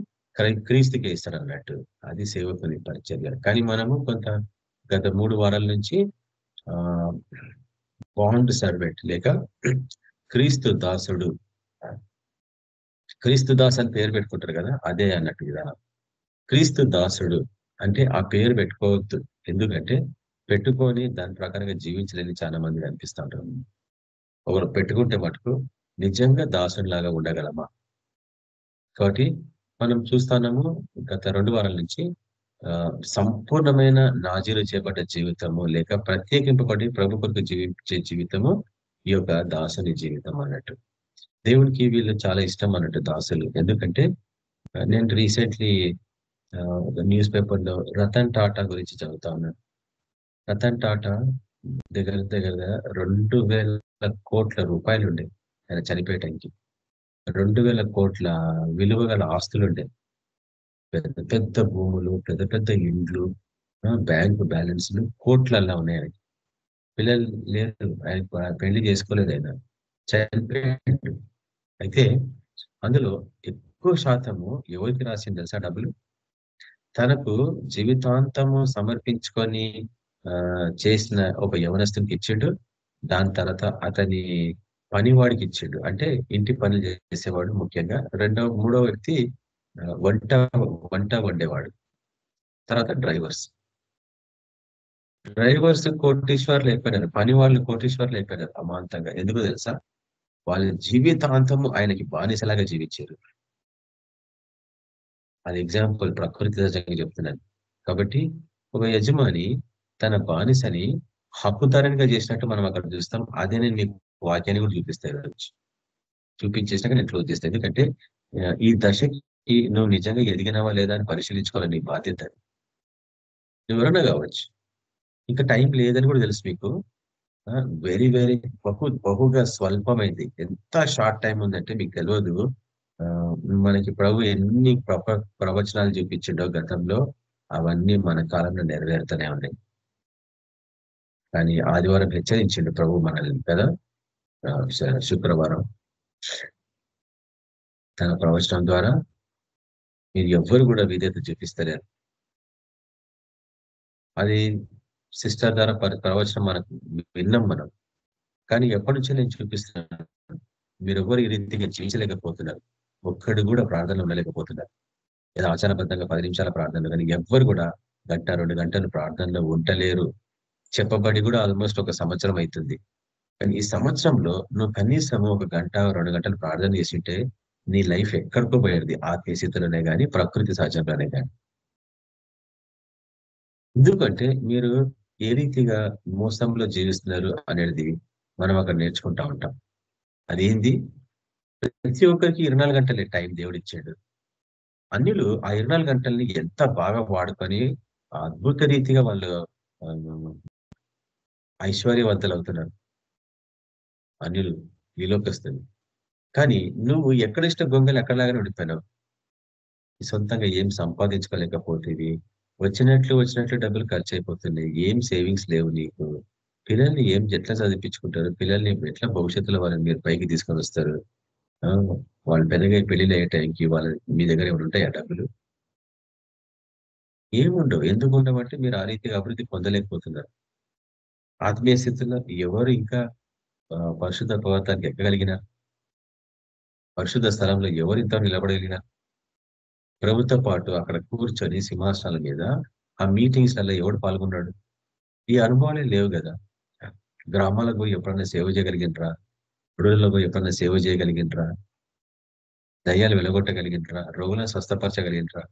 క్రీస్తుకి ఇస్తాడు అన్నట్టు. అది సేవకుని పరిచర్య. కానీ మనము గత 3 వారాల నుంచి బాండ్ సర్వెంట్ లేక క్రీస్తు దాసుడు, క్రీస్తు దాస్ అని పేరు పెట్టుకుంటారు కదా, అదే అన్నట్టు విధానం. క్రీస్తు దాసుడు అంటే ఆ పేరు పెట్టుకోవద్దు. ఎందుకంటే పెట్టుకొని దాని ప్రకారంగా జీవించలేని చాలా మంది కనిపిస్తూ ఉంటారు. ఒకరు పెట్టుకుంటే మటుకు నిజంగా దాసుడిలాగా ఉండగలమా? కాబట్టి మనం చూస్తున్నాము గత 2 వారాల నుంచి సంపూర్ణమైన నాజీరు చేపట్ట జీవితము లేక ప్రత్యేకింపబడి ప్రభు కొరకు జీవించే జీవితము ఈ యొక్క దాసుని జీవితం అన్నట్టు. దేవునికి వీళ్ళు చాలా ఇష్టం అన్నట్టు దాసులు. ఎందుకంటే నేను రీసెంట్లీ న్యూస్ పేపర్లో రతన్ టాటా గురించి చదువుతా ఉన్నాను. రతన్ టాటా దగ్గర 2,000 కోట్ల రూపాయలు ఉండే ఆయన చనిపోయటానికి. 2,000 కోట్ల విలువ గల ఆస్తులుండే, పెద్ద పెద్ద భూములు, పెద్ద పెద్ద ఇండ్లు, బ్యాంకు బ్యాలెన్స్లు కోట్లల్లా ఉన్నాయి. ఆయనకి పిల్లలు లేరు, ఆయన పెళ్లి చేసుకోలేదు, ఆయన చనిపోయాడు. అయితే అందులో ఎక్కువ శాతము ఎవరికి రాసింది తెలుసా? డబ్బులు తనకు జీవితాంతము సమర్పించుకొని చేసిన ఒక యవనస్తునికి ఇచ్చిండు. దాని తర్వాత అతని పనివాడికి ఇచ్చిండు, అంటే ఇంటి పనులు చేసేవాడు ముఖ్యంగా. మూడో వ్యక్తి వంట వండేవాడు. తర్వాత డ్రైవర్స్ కోటీశ్వర్లు అయిపోయినారు, పని వాళ్ళు కోటీశ్వర్లు అయిపోయినారు అమాంతంగా. ఎందుకు తెలుసా? వాళ్ళ జీవితాంతము ఆయనకి బానిసలాగా జీవించారు. అది ఎగ్జాంపుల్, ప్రకృతి సహజంగా చెప్తున్నాను. కాబట్టి ఒక యజమాని తన బానిసని హక్కుదారునిగా చేసినట్టు మనం అక్కడ చూస్తాం. అదే నేను మీకు వాక్యాన్ని కూడా చూపిస్తాను. చూపించేసినాక నేను క్లోజ్ చేస్తాను. ఎందుకంటే ఈ దశకి నువ్వు నిజంగా ఎదిగినావా లేదా అని పరిశీలించుకోవాలి. నీ బాధ్యత. నువ్వు ఎవరన్నా కావచ్చు, ఇంకా టైం లేదని కూడా తెలుసు మీకు. వెరీ వెరీ బహుగా స్వల్పమైంది. ఎంత షార్ట్ టైం ఉందంటే మీకు తెలియదు. మనకి ప్రభు ఎన్ని ప్రవచనాలు చూపించిండో గతంలో, అవన్నీ మన కాలంలో నెరవేరుతూనే ఉన్నాయి. కానీ ఆదివారం హెచ్చరించిండు ప్రభు మనల్ని కదా, శుక్రవారం తన ప్రవచనం ద్వారా మీరు ఎవ్వరు కూడా విధేయత చూపిస్తలేరు. అది సిస్టర్ ద్వారా ప్రవచనం మనకు విన్నాం మనం. కానీ ఎప్పటి నుంచో నేను చూపిస్తున్నాను, మీరు ఎవ్వరు ఈ రీతిగా జీవించలేకపోతున్నారు. ఒక్కడు కూడా ప్రార్థనలు ఉండలేకపోతున్నారు. ఏదో ఆచారబద్ధంగా 10 నిమిషాల ప్రార్థనలు, కానీ ఎవ్వరు కూడా 1-2 గంటలు ప్రార్థనలో ఉండలేరు. చెప్పబడి కూడా ఆల్మోస్ట్ 1 సంవత్సరం అవుతుంది. కానీ ఈ సంవత్సరంలో నువ్వు కనీసం 1 గంట 2 గంటలు ప్రార్థన చేసింటే నీ లైఫ్ ఎక్కడికో పోయేది. ఆత్మీయ స్థితిలోనే కానీ ప్రకృతి సహజంగానే కానీ. ఎందుకంటే మీరు ఏ రీతిగా మోసంలో జీవిస్తున్నారు అనేది మనం అక్కడ నేర్చుకుంటా ఉంటాం. అదేంది? ప్రతి ఒక్కరికి 24 గంటలే టైం దేవుడు ఇచ్చాడు. అన్యులు ఆ 24 గంటల్ని ఎంత బాగా వాడుకొని అద్భుత రీతిగా వాళ్ళు ఐశ్వర్యవంతులు అవుతున్నారు. అన్యులు విలోకిస్తుంది. కానీ నువ్వు ఎక్కడిష్ట గొంగలు ఎక్కడలాగానే ఉండిపోయినావు. సొంతంగా ఏం సంపాదించుకోలేకపోతేవి, వచ్చినట్లు డబ్బులు ఖర్చు అయిపోతున్నాయి. ఏం సేవింగ్స్ లేవు నీకు. పిల్లల్ని ఎట్లా చదివించుకుంటారు? పిల్లల్ని ఎట్లా భవిష్యత్తులో వాళ్ళని మీరు పైకి తీసుకొని వస్తారు? వాళ్ళు పెద్దగా పెళ్లిళ్ళు అయ్యే టైంకి మీ దగ్గర ఏమైనా ఉంటాయా డబ్బులు? ఏముండవు. ఎందుకు ఉండవంటే మీరు ఆ రీతిగా అభివృద్ధి పొందలేకపోతున్నారు. ఆత్మీయ స్థితిలో ఎవరు ఇంకా పరిశుద్ధ పర్వతానికి ఎక్కగలిగిన, పరిశుద్ధ స్థలంలో ఎవరు ఇంత నిలబడగలిగిన, ప్రభుత్వ పాటు అక్కడ కూర్చొని సింహాసనాల మీద ఆ మీటింగ్స్లలో ఎవడు పాల్గొన్నాడు? ఈ అనుభవాలే లేవు కదా. గ్రామాలకు పోయి ఎప్పుడన్నా సేవ చేయగలిగినరా? గుడులలో పోయి ఎప్పుడన్నా సేవ చేయగలిగినరా? దయ్యాలు వెలగొట్టగలిగినరా? రోగులను స్వస్థపరచగలిగినరా?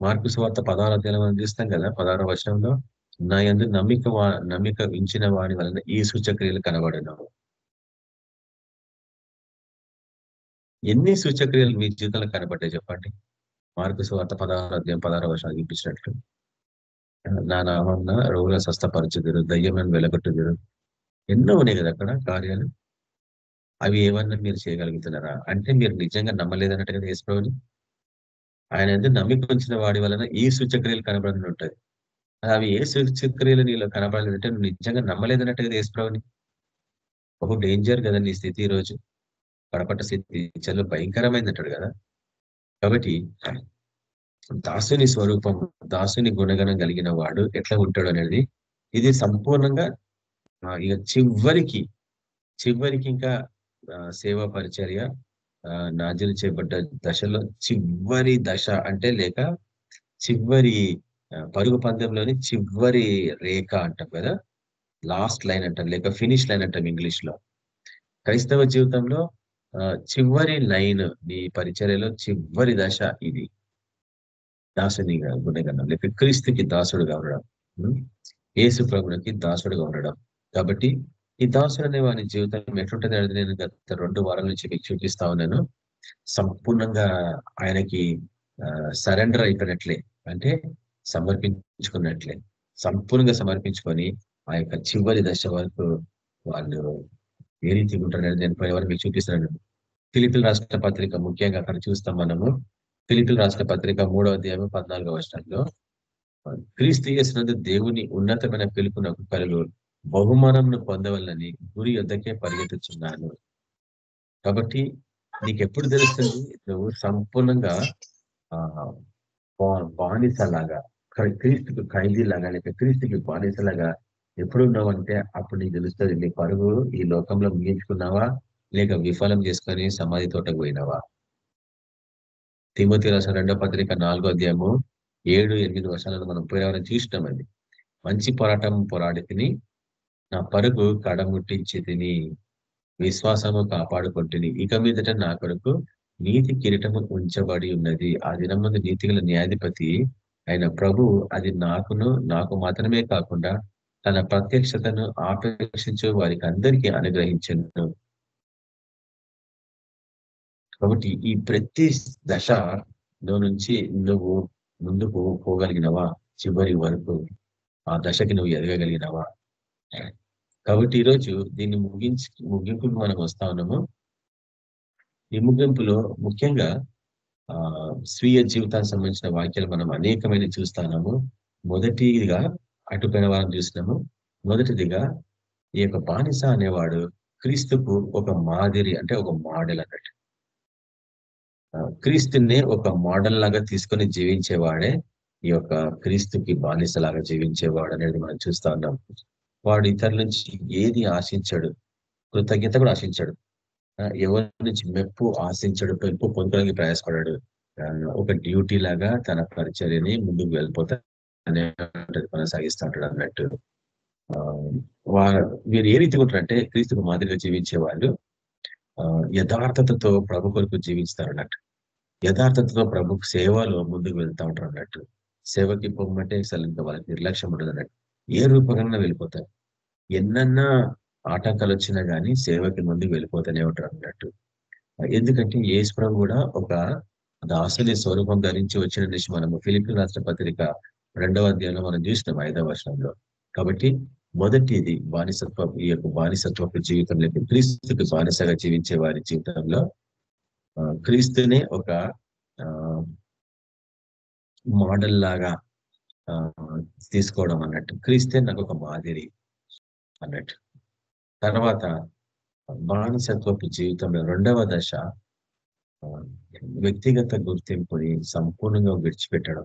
మార్కు సువార్త 16వ అధ్యాయంలో మనం చూస్తాం కదా, 16వ వచనంలో, నా యందు నమ్మిక ఉంచిన వాడి వలన ఈ సూచక్రియలు కనబడను. ఎన్ని సూచక్రియలు మీ జీవితంలో కనబడ్డాయి చెప్పండి. మార్కు సువార్త 16వ అధ్యాయం 16వ వచనం చూపించినట్లు, నా నామమున రోగుల స్వస్థపరచుదురు, దయ్యమని వెలగొట్టుదురు. ఎన్నో ఉన్నాయి కదా అక్కడ కార్యాలు. అవి ఏమన్నా మీరు చేయగలుగుతున్నారా? అంటే మీరు నిజంగా నమ్మలేదన్నట్టు కదా యేసుప్రభుని. ఆయన ఎందుకు నమ్మిక ఉంచిన వాడి వలన ఈ సూచక్రియలు కనబడని ఉంటుంది. అవి ఏ సూచక్రియలు నీలో కనబడలేదంటే నువ్వు నిజంగా నమ్మలేదన్నట్టు కదా యేసుప్రభుని. బహు డేంజర్ కదా నీ స్థితి ఈ రోజు. కడపట్ట స్థితి చాలా భయంకరమైంది అంటాడు కదా. కాబట్టి దాసుని స్వరూపం, దాసుని గుణగణం కలిగిన వాడు ఎట్లా ఉంటాడు అనేది ఇది సంపూర్ణంగా ఇక చివరికి ఇంకా సేవా పరిచర్య నాజీలు చేయబడ్డ దశలో చివరి దశ అంటే, లేక చివరి పరుగు పందెంలోని చివరి రేఖ అంటాం కదా, లాస్ట్ లైన్ అంటాం, లేక ఫినిష్ లైన్ అంటాం ఇంగ్లీష్ లో. క్రైస్తవ జీవితంలో చివరి లైన్, నీ పరిచర్యలో చివరి దశ ఇది. దాసుని గుణగణం, లేక క్రీస్తుకి దాసుడుగా ఉండడం, యేసు ప్రభువుకి దాసుడుగా ఉండడం. కాబట్టి ఈ దాసుడు అనే వాని జీవితం ఎట్లుంటుంది అనేది నేను గత 2 వారాల నుంచి మీకు చూపిస్తా ఉన్నాను. సంపూర్ణంగా ఆయనకి సరెండర్ అయిపోయినట్లే, అంటే సమర్పించుకున్నట్లే, సంపూర్ణంగా సమర్పించుకొని ఆ యొక్క చివరి దశ వరకు వాళ్ళు ఏ రీతి ఉంటారనేది నేను పై వరకు మీకు చూపిస్తున్నాను. ఫిలిప్పీల రాష్ట్ర పత్రిక ముఖ్యంగా అక్కడ చూస్తాం మనము. ఫిలిప్పీల రాష్ట్ర పత్రిక 3వ అధ్యాయం 14వ వచనంలో, క్రీస్తు యేసునందు దేవుని ఉన్నతమైన పిలుపునకు కలుగు బహుమానంను పొందవలని గురి యొద్దకే పరిగెత్తుచున్నాను. కాబట్టి నీకు ఎప్పుడు తెలుస్తుంది నువ్వు సంపూర్ణంగా బానిసలాగా, క్రీస్తుకు ఖైదీలాగా, లేక క్రీస్తుకి బానిసలాగా ఎప్పుడు ఉన్నావంటే అప్పుడు నీకు తెలుస్తుంది నీ పరుగు ఈ లోకంలో ముగించుకున్నావా, లేక విఫలం చేసుకొని సమాధి తోటకు పోయినావా. తిమోతి రాసిన 2వ పత్రిక 4వ అధ్యాయము 7-8 వర్షాలను మనం పోయినవరం చూసినామండి. మంచి పోరాటం పోరాడి తిని, నా పరుగు కడముట్టించి తిని, విశ్వాసము కాపాడుకుంటుని, ఇక మీదట నా కొరకు నీతి కిరీటము ఉంచబడి ఉన్నది. ఆ దినమందు నీతిగల న్యాయాధిపతి అయిన ప్రభు అది నాకు మాత్రమే కాకుండా తన ప్రత్యక్షతను ఆపేక్షించే వారికి అందరికీ అనుగ్రహించను. కాబట్టి ఈ ప్రతి దశలో నుంచి నువ్వు ముందుకు పోగలిగినవా, చివరి వరకు ఆ దశకి నువ్వు ఎదగగలిగినవా. కాబట్టి ఈరోజు దీన్ని ముగింపుకు మనం వస్తా ఉన్నాము. ఈ ముగింపులో ముఖ్యంగా స్వీయ జీవితానికి సంబంధించిన వాక్యాలు మనం అనేకమైన చూస్తున్నాము. మొదటిగా అటుపైన వారం చూసినాము. మొదటిదిగా ఈ యొక్క బానిస అనేవాడు క్రీస్తుకు ఒక మాదిరి, అంటే ఒక మోడల్ అన్నట్టు. క్రీస్తుని ఒక మోడల్ లాగా తీసుకొని జీవించేవాడే ఈ యొక్క క్రీస్తుకి బానిసలాగా జీవించేవాడు అనేది మనం చూస్తా ఉన్నాం. వాడు ఇతరుల నుంచి ఏది ఆశించాడు, కృతజ్ఞత కూడా ఆశించాడు, ఎవరి నుంచి మెప్పు ఆశించాడు, మెప్పు పొందడానికి ప్రయాసపడాడు. ఒక డ్యూటీ లాగా తన పరిచర్యని ముందుకు వెళ్ళిపోతానే కొనసాగిస్తూ ఉంటాడు అన్నట్టు. వీరు ఏ రీతిగా ఉంటారంటే క్రీస్తుకు మాదిరిగా జీవించే వాళ్ళు యథార్థతతో ప్రభు కొరకు జీవిస్తారు అన్నట్టు. యథార్థతతో ప్రభు సేవలో ముందుకు వెళ్తా ఉంటారు అన్నట్టు. సేవకి పొమ్మంటే అసలు ఇంకా వాళ్ళకి నిర్లక్ష్యం ఉండదు అన్నట్టు. ఏ రూపంగా వెళ్ళిపోతారు. ఎన్నన్నా ఆటంకాలు వచ్చినా కానీ సేవకి ముందుకు వెళ్ళిపోతూనే ఉంటారు అన్నట్టు. ఎందుకంటే యేసు ప్రభు కూడా ఒక దాసుని స్వరూపం ధరించి వచ్చిన నుంచి మనము ఫిలిప్పీల రాష్ట్ర పత్రిక 2వ అధ్యాయంలో మనం చూసినాం 5వ వచనంలో. కాబట్టి మొదటిది బానిసత్వం. ఈ యొక్క బానిసత్వపు జీవితంలో క్రీస్తుకి బానిసగా జీవించే వారి జీవితంలో క్రీస్తునే ఒక మోడల్ లాగా తీసుకోవడం అన్నట్టు. క్రీస్తే నాకు ఒక మాదిరి అన్నట్టు. తర్వాత బానిసత్వపు జీవితంలో 2వ దశ వ్యక్తిగత గుర్తింపుని సంపూర్ణంగా విడిచిపెట్టడం.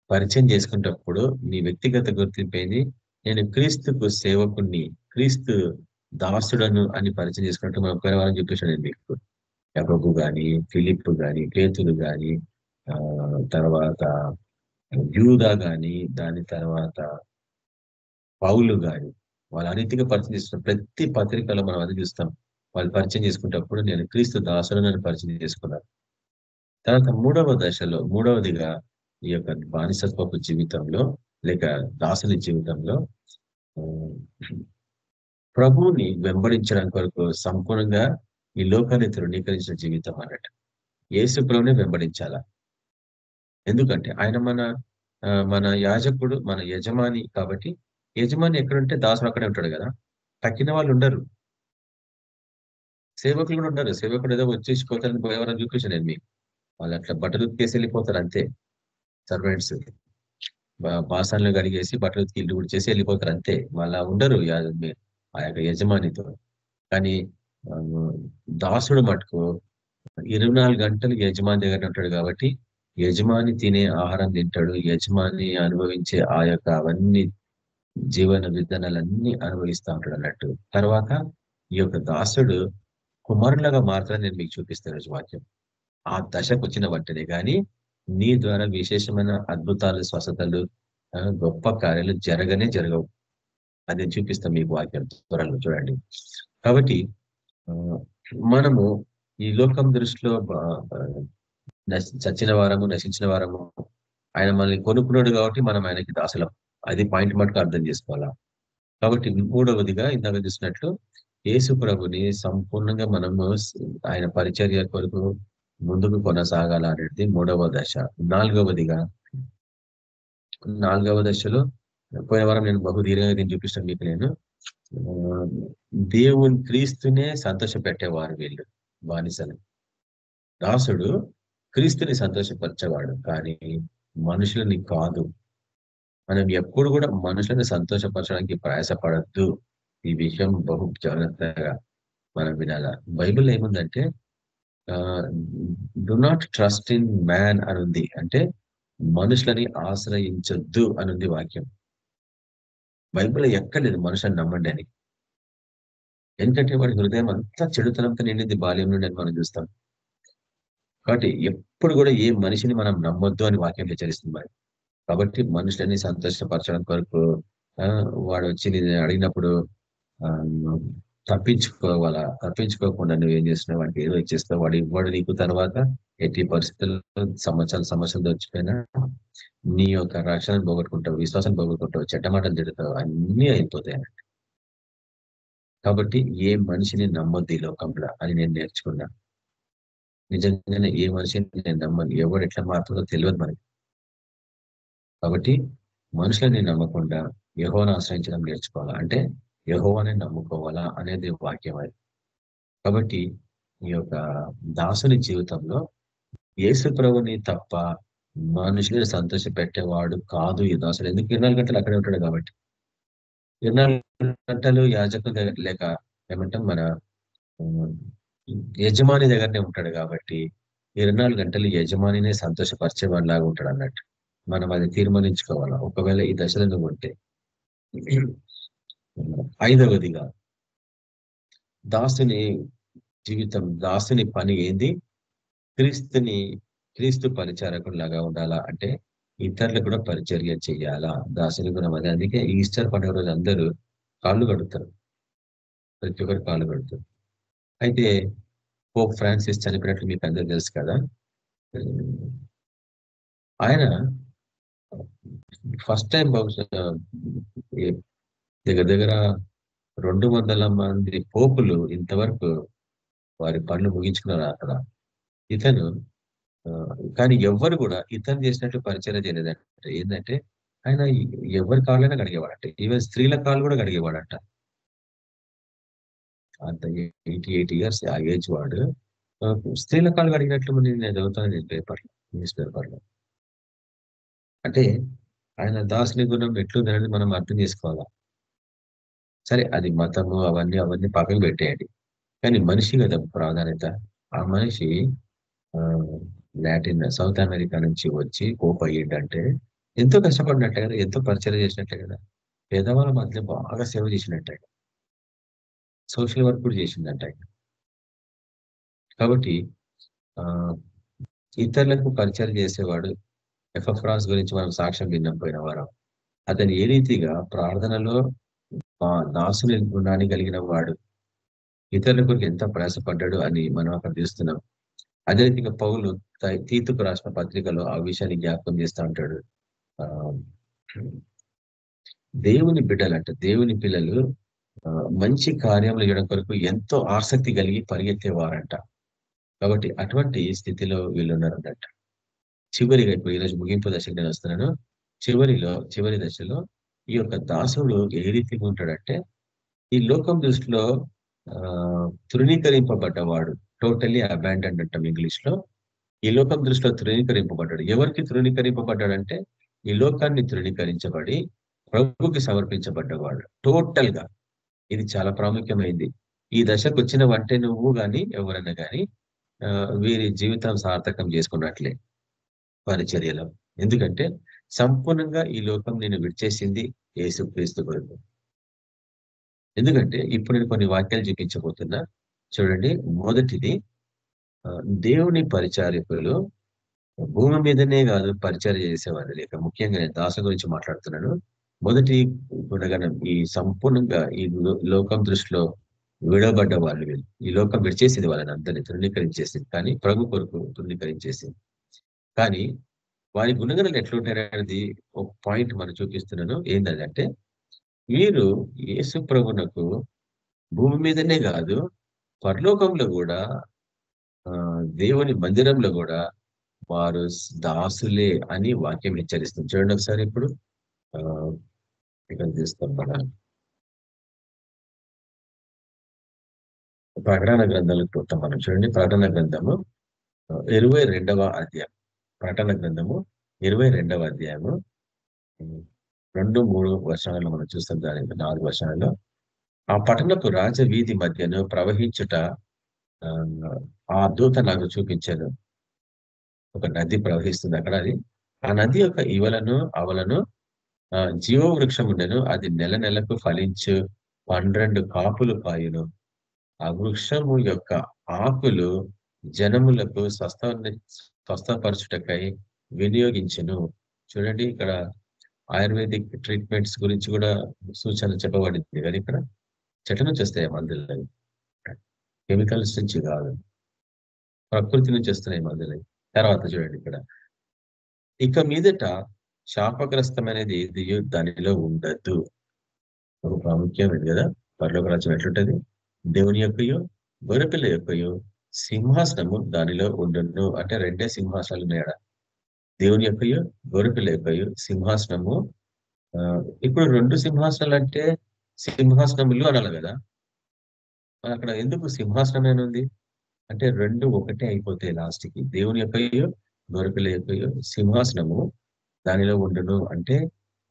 పరిచయం చేసుకునేటప్పుడు నీ వ్యక్తిగత గుర్తింపు ఏంది? నేను క్రీస్తుకు సేవకుణ్ణి, క్రీస్తు దాసుడను అని పరిచయం చేసుకున్నట్టు మనం పేరవాలని చెప్పేసాను. మీకు యాకోబు గాని, ఫిలిప్పు గాని, పేతురు గాని, తర్వాత యూదా గాని, దాని తర్వాత పౌలు గాని, వాళ్ళు అనీతిగా పరిచయం చేస్తున్న ప్రతి పత్రికలో మనం అది చూస్తాం. వాళ్ళు పరిచయం చేసుకునేటప్పుడు నేను క్రీస్తు దాసులను నన్ను పరిచయం చేసుకున్నారు. తర్వాత మూడవదిగా ఈ యొక్క బానిసత్వపు జీవితంలో లేక దాసుని జీవితంలో ఆ, ప్రభువుని వెంబడించడం కొరకు సంపూర్ణంగా ఈ లోకాన్ని తృణీకరించిన జీవితం అన్నట్టు. యేసు ప్రభువుని వెంబడించాలా. ఎందుకంటే ఆయన మన యాజకుడు, మన యజమాని కాబట్టి యజమాని ఎక్కడుంటే దాసుడు అక్కడే ఉంటాడు కదా. తక్కిన వాళ్ళు ఉండరు, సేవకులు కూడా ఉండరు. సేవకుడు ఏదో వచ్చేసిపోతారని ఎవరైనా చూపించాను నేను మీకు. వాళ్ళు అట్లా బట్టలు ఉతికేసి వెళ్ళిపోతారు అంతే. సర్వెంట్స్ బాసాన్లు కడిగేసి బట్టలు ఉతికి ఇల్లు చేసి వెళ్ళిపోతారు అంతే. వాళ్ళ ఉండరు ఆ యొక్క యజమానితో. కానీ ఆ, దాసుడు మటుకు 24 గంటలు యజమాని దగ్గర ఉంటాడు కాబట్టి యజమాని తినే ఆహారం తింటాడు. యజమాని అనుభవించే ఆ యొక్క అవన్నీ జీవన విధానాలన్నీ అనుభవిస్తూ ఉంటాడు అన్నట్టు. తర్వాత ఈ యొక్క దాసుడు కుమారులాగా మాత్రం నేను మీకు చూపిస్తాను రోజు వాక్యం. ఆ దశకు వచ్చిన వెంటనే కానీ నీ ద్వారా విశేషమైన అద్భుతాలు, స్వస్థతలు, గొప్ప కార్యాలు జరగవు. అది చూపిస్తాం మీకు వాక్యం త్వరలో చూడండి. కాబట్టి మనము ఈ లోకం దృష్టిలో చచ్చిన వారము, నశించిన వారము, ఆయన మనల్ని కొనుక్కున్నాడు కాబట్టి మనం ఆయనకి దాసులం. అది పాయింట్ మటుకు అర్థం చేసుకోవాలా. కాబట్టి మూడవదిగా ఇందాక చూసినట్లు యేసు ప్రభుని సంపూర్ణంగా మనము ఆయన పరిచర్య కొరకు ముందుకు కొనసాగాల అనేది మూడవ దశ. నాలుగవ దశలో పోయిన వారం నేను బహు దీర్ఘంగా దీన్ని చూపిస్తాను మీకు. నేను దేవుని క్రీస్తునే సంతోష పెట్టేవారు వీళ్ళు బానిసలు. దాసుడు క్రీస్తుని సంతోషపరిచేవాడు కానీ మనుషులని కాదు. మనం ఎప్పుడు కూడా మనుషులను సంతోషపరచడానికి ప్రయాసపడద్దు. ఈ విషయం బహు జాగ్రత్తగా మనం వినాలా. బైబిల్ ఏముందంటే do not trust in man అని ఉంది. అంటే మనుషులని ఆశ్రయించొద్దు అని ఉంది వాక్యం. బైబిల్ ఎక్కలేదు మనుషులను నమ్మండి అని. ఎందుకంటే వాడి హృదయం అంతా చెడుతనంతో నిండింది బాల్యం నుండి అని మనం చూస్తాం. కాబట్టి ఎప్పుడు కూడా ఏ మనిషిని మనం నమ్మొద్దు అని వాక్యం హెచ్చరిస్తుంది మరి. కాబట్టి మనుషులని సంతోషపరచడం కొరకు వాడు వచ్చి నేను అడిగినప్పుడు తప్పించుకోకుండా నువ్వేం చేస్తున్నావు, వాడికి ఏదో ఇచ్చేస్తావు, వాడు ఇవ్వడు నీకు. తర్వాత ఎట్టి పరిస్థితుల్లో సమస్యలు వచ్చిపోయినా నీ యొక్క రక్షణను పోగొట్టుకుంటావు, విశ్వాసం పోగొట్టుకుంటావు, చెడ్డ మాటలు తిడతావు, అన్నీ అయిపోతాయి అన్నట్టు. కాబట్టి ఏ మనిషిని నమ్మొద్దు ఈ లోకంలో అని నేను నేర్చుకున్నా. నిజంగానే ఏ మనిషిని నేను నమ్మను. ఎవడు ఎట్లా మారుతుందో తెలియదు మనకి. కాబట్టి మనుషులని నమ్మకుండా యెహోవాను ఆశ్రయించడం నేర్చుకోవాలా. అంటే యెహోవాని నమ్ముకోవాలా అనేది వాక్యం అది. కాబట్టి ఈ యొక్క దాసుని జీవితంలో యేసు ప్రభుని తప్ప మనుషులను సంతోష పెట్టేవాడు కాదు ఈ దాసుడు. ఎందుకు 24 గంటలు అక్కడే ఉంటాడు కాబట్టి. 24 గంటలు యాజకుల దగ్గర లేక ఏమంటాం మన యజమాని దగ్గరనే ఉంటాడు కాబట్టి 24 గంటలు యజమానినే సంతోషపరిచేవాడిలాగా ఉంటాడు అన్నట్టు. మనం అది తీర్మానించుకోవాలా ఒకవేళ ఈ దశలో నువ్వు ఉంటే. ఐదవదిగా దాసుని జీవితం, దాసుని పని ఏంది? క్రీస్తు పరిచారకుడిలాగా ఉండాలా. అంటే ఇతరులకు కూడా పరిచర్య చేయాలా. దాసుని గుణం అది. అందుకే ఈస్టర్ పండుగ రోజు అందరూ కాళ్ళు కడుగుతారు, ప్రతి ఒక్కరు కాళ్ళు కడుతారు. అయితే పోప్ ఫ్రాన్సిస్ చనిపోయినట్లు మీకు అందరూ తెలుసు కదా. ఆయన ఫస్ట్ టైం దగ్గర 200 మంది పోపులు ఇంతవరకు వారి పనులు ముగించుకున్నారు అక్కడ. ఇతను కానీ ఎవ్వరు కూడా ఇతను చేసినట్టు పరిచయం చేయలేదంటే. ఏంటంటే ఆయన ఎవరి కాళ్ళైనా కడిగేవాడంట. ఈవెన్ స్త్రీల కాళ్ళు కూడా కడిగేవాడంట. అంత 88 ఇయర్స్ ఆ ఏజ్ వాడు స్త్రీల కాళ్ళు కడిగినట్లు నేను చదువుతాను న్యూస్ పేపర్లో. అంటే ఆయన దాసుని గుణం ఎట్లుందనేది మనం అర్థం చేసుకోవాలా. సరే అది మతము అవన్నీ పక్కకు పెట్టేయండి. కానీ మనిషి కదా ప్రాధాన్యత. ఆ మనిషి సౌత్ అమెరికా నుంచి వచ్చి పోప్ అయ్యిందంటే ఎంతో కష్టపడినట్టే కదా, ఎంతో పరిచయం చేసినట్టే కదా, పేదవాళ్ళ మధ్య బాగా సేవ చేసినట్టే, సోషల్ వర్క్ కూడా చేసిందంట. కాబట్టి ఇతరులకు పరిచయం చేసేవాడు ఎఫ్రాస్ గురించి మనం సాక్ష్యం విన్నాం పోయిన వారం. అతను ఏ రీతిగా ప్రార్థనలో దాసుని గుణాన్ని కలిగిన వాడు, ఇతరుల కొరకు ఎంత ప్రయాసపడ్డాడు అని మనం అక్కడ చూస్తున్నాం. అదే రీతిగా పౌలు తీతుకు రాసిన పత్రికలో ఆ విషయాన్ని జ్ఞాపకం చేస్తూ ఉంటాడు. ఆ దేవుని బిడ్డలంట, దేవుని పిల్లలు మంచి కార్యములు చేయడం కొరకు ఎంతో ఆసక్తి కలిగి పరిగెత్తేవారంట. కాబట్టి అటువంటి స్థితిలో వీళ్ళు ఉన్నారన్నట్ట. చివరిగా ఇప్పుడు ఈరోజు ముగింపు దశకి నేను వస్తున్నాను. చివరి దశలో ఈ యొక్క దాసుడు ఏ రీతిగా ఉంటాడంటే, ఈ లోకం దృష్టిలో తృణీకరింపబడ్డవాడు, టోటల్లీ అబాండెండ్ అంటాం ఇంగ్లీష్ లో. ఈ లోకం దృష్టిలో తృణీకరింపబడ్డాడు. ఎవరికి తృణీకరింపబడ్డాడంటే, ఈ లోకాన్ని తృణీకరించబడి ప్రభుకి సమర్పించబడ్డవాడు టోటల్ గా. ఇది చాలా ప్రాముఖ్యమైంది. ఈ దశకు వచ్చిన వంటే నువ్వు గాని ఎవరైనా గాని వీరి జీవితం సార్థకం చేసుకున్నట్లే పరిచర్యలో. ఎందుకంటే సంపూర్ణంగా ఈ లోకం నేను విడిచేసింది యేసుక్రీస్తు కొరకు. ఎందుకంటే ఇప్పుడు నేను కొన్ని వాక్యాలు చూపించబోతున్నా, చూడండి. మొదటిది, దేవుని పరిచారకులు భూమి మీదనే కాదు పరిచర్య చేసేవారు. లేక ముఖ్యంగా నేను దాస గురించి మాట్లాడుతున్నాను. మొదటి గుణగణం, ఈ సంపూర్ణంగా ఈ లోకం దృష్టిలో విడబడ్డ వాళ్ళు. వీళ్ళు ఈ లోకం విడిచేసింది, వాళ్ళని అందరినీ తృణీకరించేసింది, కానీ ప్రభు కొరకు తృణీకరించేసింది. కానీ వారి గుణగణాలు ఎట్లుంటారనేది ఒక పాయింట్ మనం చూపిస్తున్నాను. ఏంటంటే, వీరు యేసు ప్రభునకు భూమి మీదనే కాదు పరలోకంలో కూడా, దేవుని మందిరంలో కూడా వారు దాసులే అని వాక్యం హెచ్చరిస్తుంది. చూడండి ఒకసారి. ఇప్పుడు ఇక్కడ చూస్తాం మన ప్రకటన గ్రంథాలకు పోతాం మనం. చూడండి, ప్రకటన గ్రంథము 22వ అధ్యాయం. ప్రకటన గ్రంథము 22వ అధ్యాయము 2-3 వర్షాలలో మనం చూస్తాం. దాని 4 వర్షాలలో, ఆ పట్టణపు రాజవీధి మధ్యను ప్రవహించుట ఆ దూత నాకు చూపించాను. ఒక నది ప్రవహిస్తుంది అక్కడ. అది ఆ నది యొక్క ఇవలను అవలను జీవ వృక్షం ఉండెను. అది నెల నెలకు ఫలించు 12 కాపులు కాయును. ఆ వృక్షము యొక్క ఆకులు జనములకు స్వస్థపరచుటకై వినియోగించును. చూడండి, ఇక్కడ ఆయుర్వేదిక్ ట్రీట్మెంట్స్ గురించి కూడా సూచన చెప్పబడింది. కానీ ఇక్కడ చెట్ల నుంచి వస్తాయి మందులు, కెమికల్స్ నుంచి కాదు, ప్రకృతి నుంచి వస్తున్నాయి మందులు. తర్వాత చూడండి, ఇక్కడ ఇక మీదట శాపగ్రస్తమైనది దానిలో ఉండద్దు. ఒక ప్రాముఖ్యమైనది కదా. పరలోక రాజ్యం ఎట్లుంటది? దేవుని యొక్కయో గొర్రెపిల్ల యొక్కయో సింహాసనము దానిలో ఉండను. అంటే 2 సింహాసనాలు ఉన్నాయడ. దేవుని యొక్కయో గొర్రెపిల్ల యొక్కయో సింహాసనము. ఇప్పుడు 2 సింహాసనాలు అంటే సింహాసనములు అనాలి కదా. అక్కడ ఎందుకు సింహాసనం ఉంది అంటే 2 ఒకటే అయిపోతాయి లాస్ట్ కి. దేవుని యొక్కయో గొర్రెపిల్ల యొక్కయో సింహాసనము దానిలో ఉండును. అంటే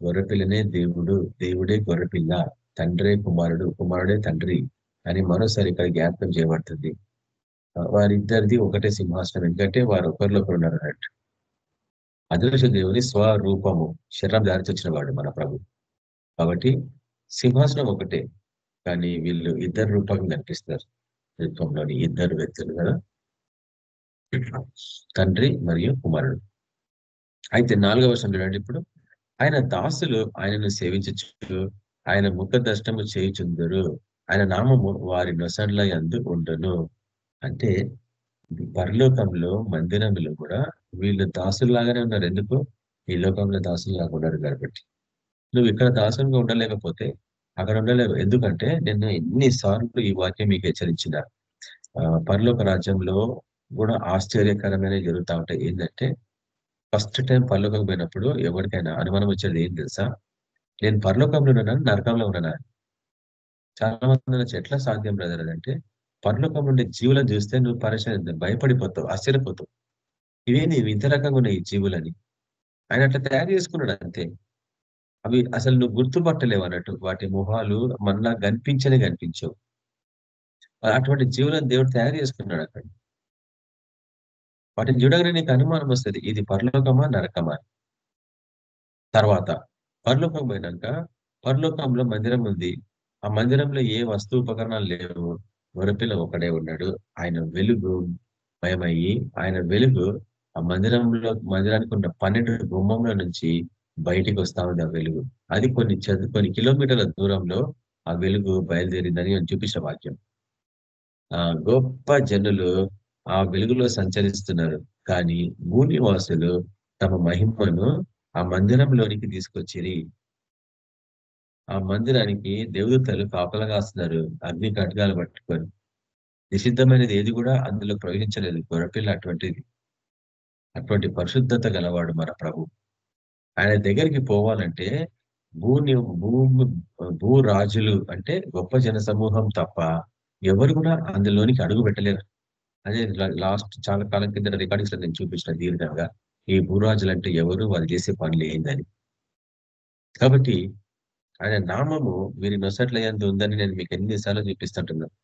గొర్రెపిల్లనే దేవుడు, దేవుడే గొర్రెపిల్ల, తండ్రే కుమారుడు, కుమారుడే తండ్రి అని మరోసారి ఇక్కడ జ్ఞాపకం చేయబడుతుంది. వారిద్దరిది ఒకటే సింహాసనం. ఎందుకంటే వారు ఒకరిలో ఉన్నారు అన్నట్టు. అదృశ్య దేవుని స్వరూపము, శరీరం దారిచి వచ్చిన వాడు మన ప్రభు. కాబట్టి సింహాసనం ఒకటే, కానీ వీళ్ళు ఇద్దరు రూపంగా కనిపిస్తారు. రూపంలోని ఇద్దరు వ్యక్తులు కదా, తండ్రి మరియు కుమారుడు. అయితే 4వ వర్షం చూడండి. ఇప్పుడు ఆయన దాసులు ఆయనను సేవించు, ఆయన ముఖ దర్శనము చేయుచుందరు, ఆయన నామము వారి నొసండ్ల యందు ఉండును. అంటే పరలోకంలో మందిరంలో కూడా వీళ్ళు దాసుల్లాగానే ఉన్నారు. ఎందుకు? ఈ లోకంలో దాసుల్లాగా ఉన్నారు కాబట్టి. నువ్వు ఇక్కడ దాసులుగా ఉండలేకపోతే అక్కడ ఉండలేవు. ఎందుకంటే నేను ఎన్నిసార్లు ఈ వాక్యం మీకు హెచ్చరించిన, పరలోక రాజ్యంలో కూడా ఆశ్చర్యకరమైన జరుగుతూ ఉంటాయి. ఏంటంటే, ఫస్ట్ టైం పరలోకం పోయినప్పుడు ఎవరికైనా అనుమానం వచ్చేది ఏం తెలుసా? నేను పరలోకంలో ఉన్నాను, నరకంలో ఉన్నాను. చాలా మంది ఎట్లా సాధ్యం బ్రదర్ అంటే, పరలోకం నుండి జీవులను చూస్తే నువ్వు పరిశీలన భయపడిపోతావు, ఆశ్చర్యపోతావు. ఇవేంది ఇంత రకంగా ఉన్నాయి ఈ జీవులని. ఆయన అట్లా తయారు చేసుకున్నాడు అంతే. అవి అసలు నువ్వు గుర్తుపట్టలేవు అన్నట్టు. వాటి మొహాలు మనలా కనిపించవు. అటువంటి జీవులను దేవుడు తయారు చేసుకున్నాడు అక్కడ. వాటిని చూడగానే నీకు అనుమానం వస్తుంది, ఇది పరలోకమా నరకమా. తర్వాత పరలోకం పోయినాక పరలోకంలో మందిరం ఉంది. ఆ మందిరంలో ఏ వస్తు ఉపకరణాలు లేవు. గొర్రెపిల్ల ఒకడే ఉన్నాడు. ఆయన వెలుగు మయమయ్యి, ఆయన వెలుగు ఆ మందిరానికి ఉన్న 12 గుమ్మంల నుంచి బయటికి వస్తా ఉంది ఆ వెలుగు. అది కొన్ని కిలోమీటర్ల దూరంలో ఆ వెలుగు బయలుదేరిందని అని చూపించిన వాక్యం. గొప్ప జనులు ఆ వెలుగులో సంచరిస్తున్నారు, కానీ భూనివాసులు తమ మహిమను ఆ మందిరంలోనికి తీసుకొచ్చిరి. ఆ మందిరానికి దేవదూతలు కాపలా కాస్తున్నారు అగ్ని ఖడ్గాలు పట్టుకొని. నిషిద్ధమైనది ఏది కూడా అందులో ప్రవహించలేదు. గొర్రెపిల్ల అటువంటి పరిశుద్ధత గలవాడు మన ప్రభు. ఆయన దగ్గరికి పోవాలంటే భూని భూమి భూరాజులు అంటే గొప్ప జన సమూహం తప్ప ఎవరు కూడా అందులోనికి అడుగు పెట్టలేరు. అదే లాస్ట్ చాలా కాలం కింద రికార్డింగ్స్ లో నేను చూపించిన దీర్ఘంగా ఈ భూరాజులు అంటే ఎవరు, వాళ్ళు చేసే పనులు ఏందని. కాబట్టి ఆయన నామము వీరి నొసట్ల యందు ఉందని నేను మీకు ఎన్నిసార్లు చూపిస్తుంటున్నాను.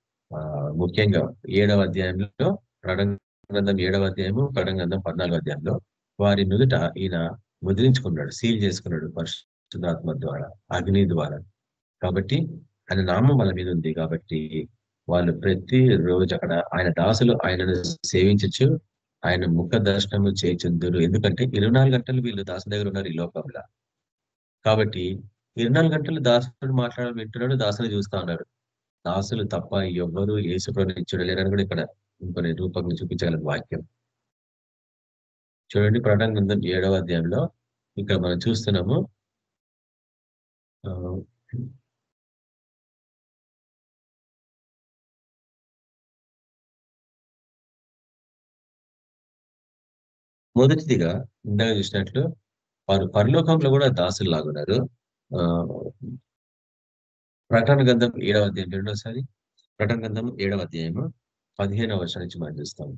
ముఖ్యంగా 7వ అధ్యాయంలో ప్రకటన గ్రంథం 7వ అధ్యాయము, ప్రకటన గ్రంథం 14వ అధ్యాయంలో వారి నుదుట ఈయన ముద్రించుకున్నాడు, సీల్ చేసుకున్నాడు పరిశుద్ధాత్మ ద్వారా, అగ్ని ద్వారా. కాబట్టి ఆయన నామం వాళ్ళ మీద ఉంది. కాబట్టి వాళ్ళు ప్రతి రోజు అక్కడ ఆయన దాసులు ఆయనను సేవించచ్చు, ఆయన ముఖ దర్శనము చేయుచుందురు. ఎందుకంటే 24 గంటలు వీళ్ళు దాసు దగ్గర ఉన్నారు ఈ లోకంలో. కాబట్టి 24 గంటలు దాసుడు మాట్లాడాలి, వింటున్నాడు, దాసుని చూస్తా ఉన్నాడు. దాసులు తప్ప ఎవ్వరూ యేసు ప్రభువుని చూడలేరని కూడా ఇక్కడ ఇంకొన్ని రూపంగా చూపించగల వాక్యం. చూడండి ప్రకటన గ్రంథం 7వ అధ్యాయంలో ఇక్కడ మనం చూస్తున్నాము. మొదటిదిగా ఇందాక చూసినట్లు వారు పరలోకంలో కూడా దాసులు లాగున్నారు. ప్రకటన గ్రంథం 7వ అధ్యాయం రెండోసారి ప్రకటన గ్రంథం 7వ అధ్యాయము 15వ వచనం నుంచి మనం చూస్తాము.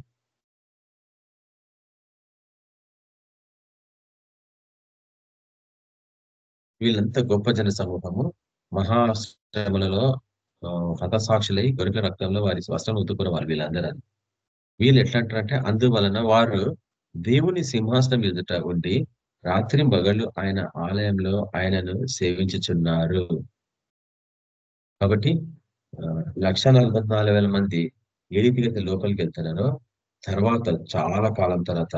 వీళ్ళంతా గొప్ప జన సమూహము మహాశ్రమలలో హతసాక్షులై గొర్రెల రక్తంలో వారి వస్త్రం ఉతుకున్న వాళ్ళు వీళ్ళందరూ. వీళ్ళు ఎట్లా అంటారంటే అందువలన వారు దేవుని సింహాసనం ఎదుట ఉండి రాత్రి పగళ్ళు ఆయన ఆలయంలో ఆయనను సేవించుచున్నారు. కాబట్టి 1,44,000 మంది ఏ రీతిగా లోపలికి వెళ్తున్నారో తర్వాత చాలా కాలం తర్వాత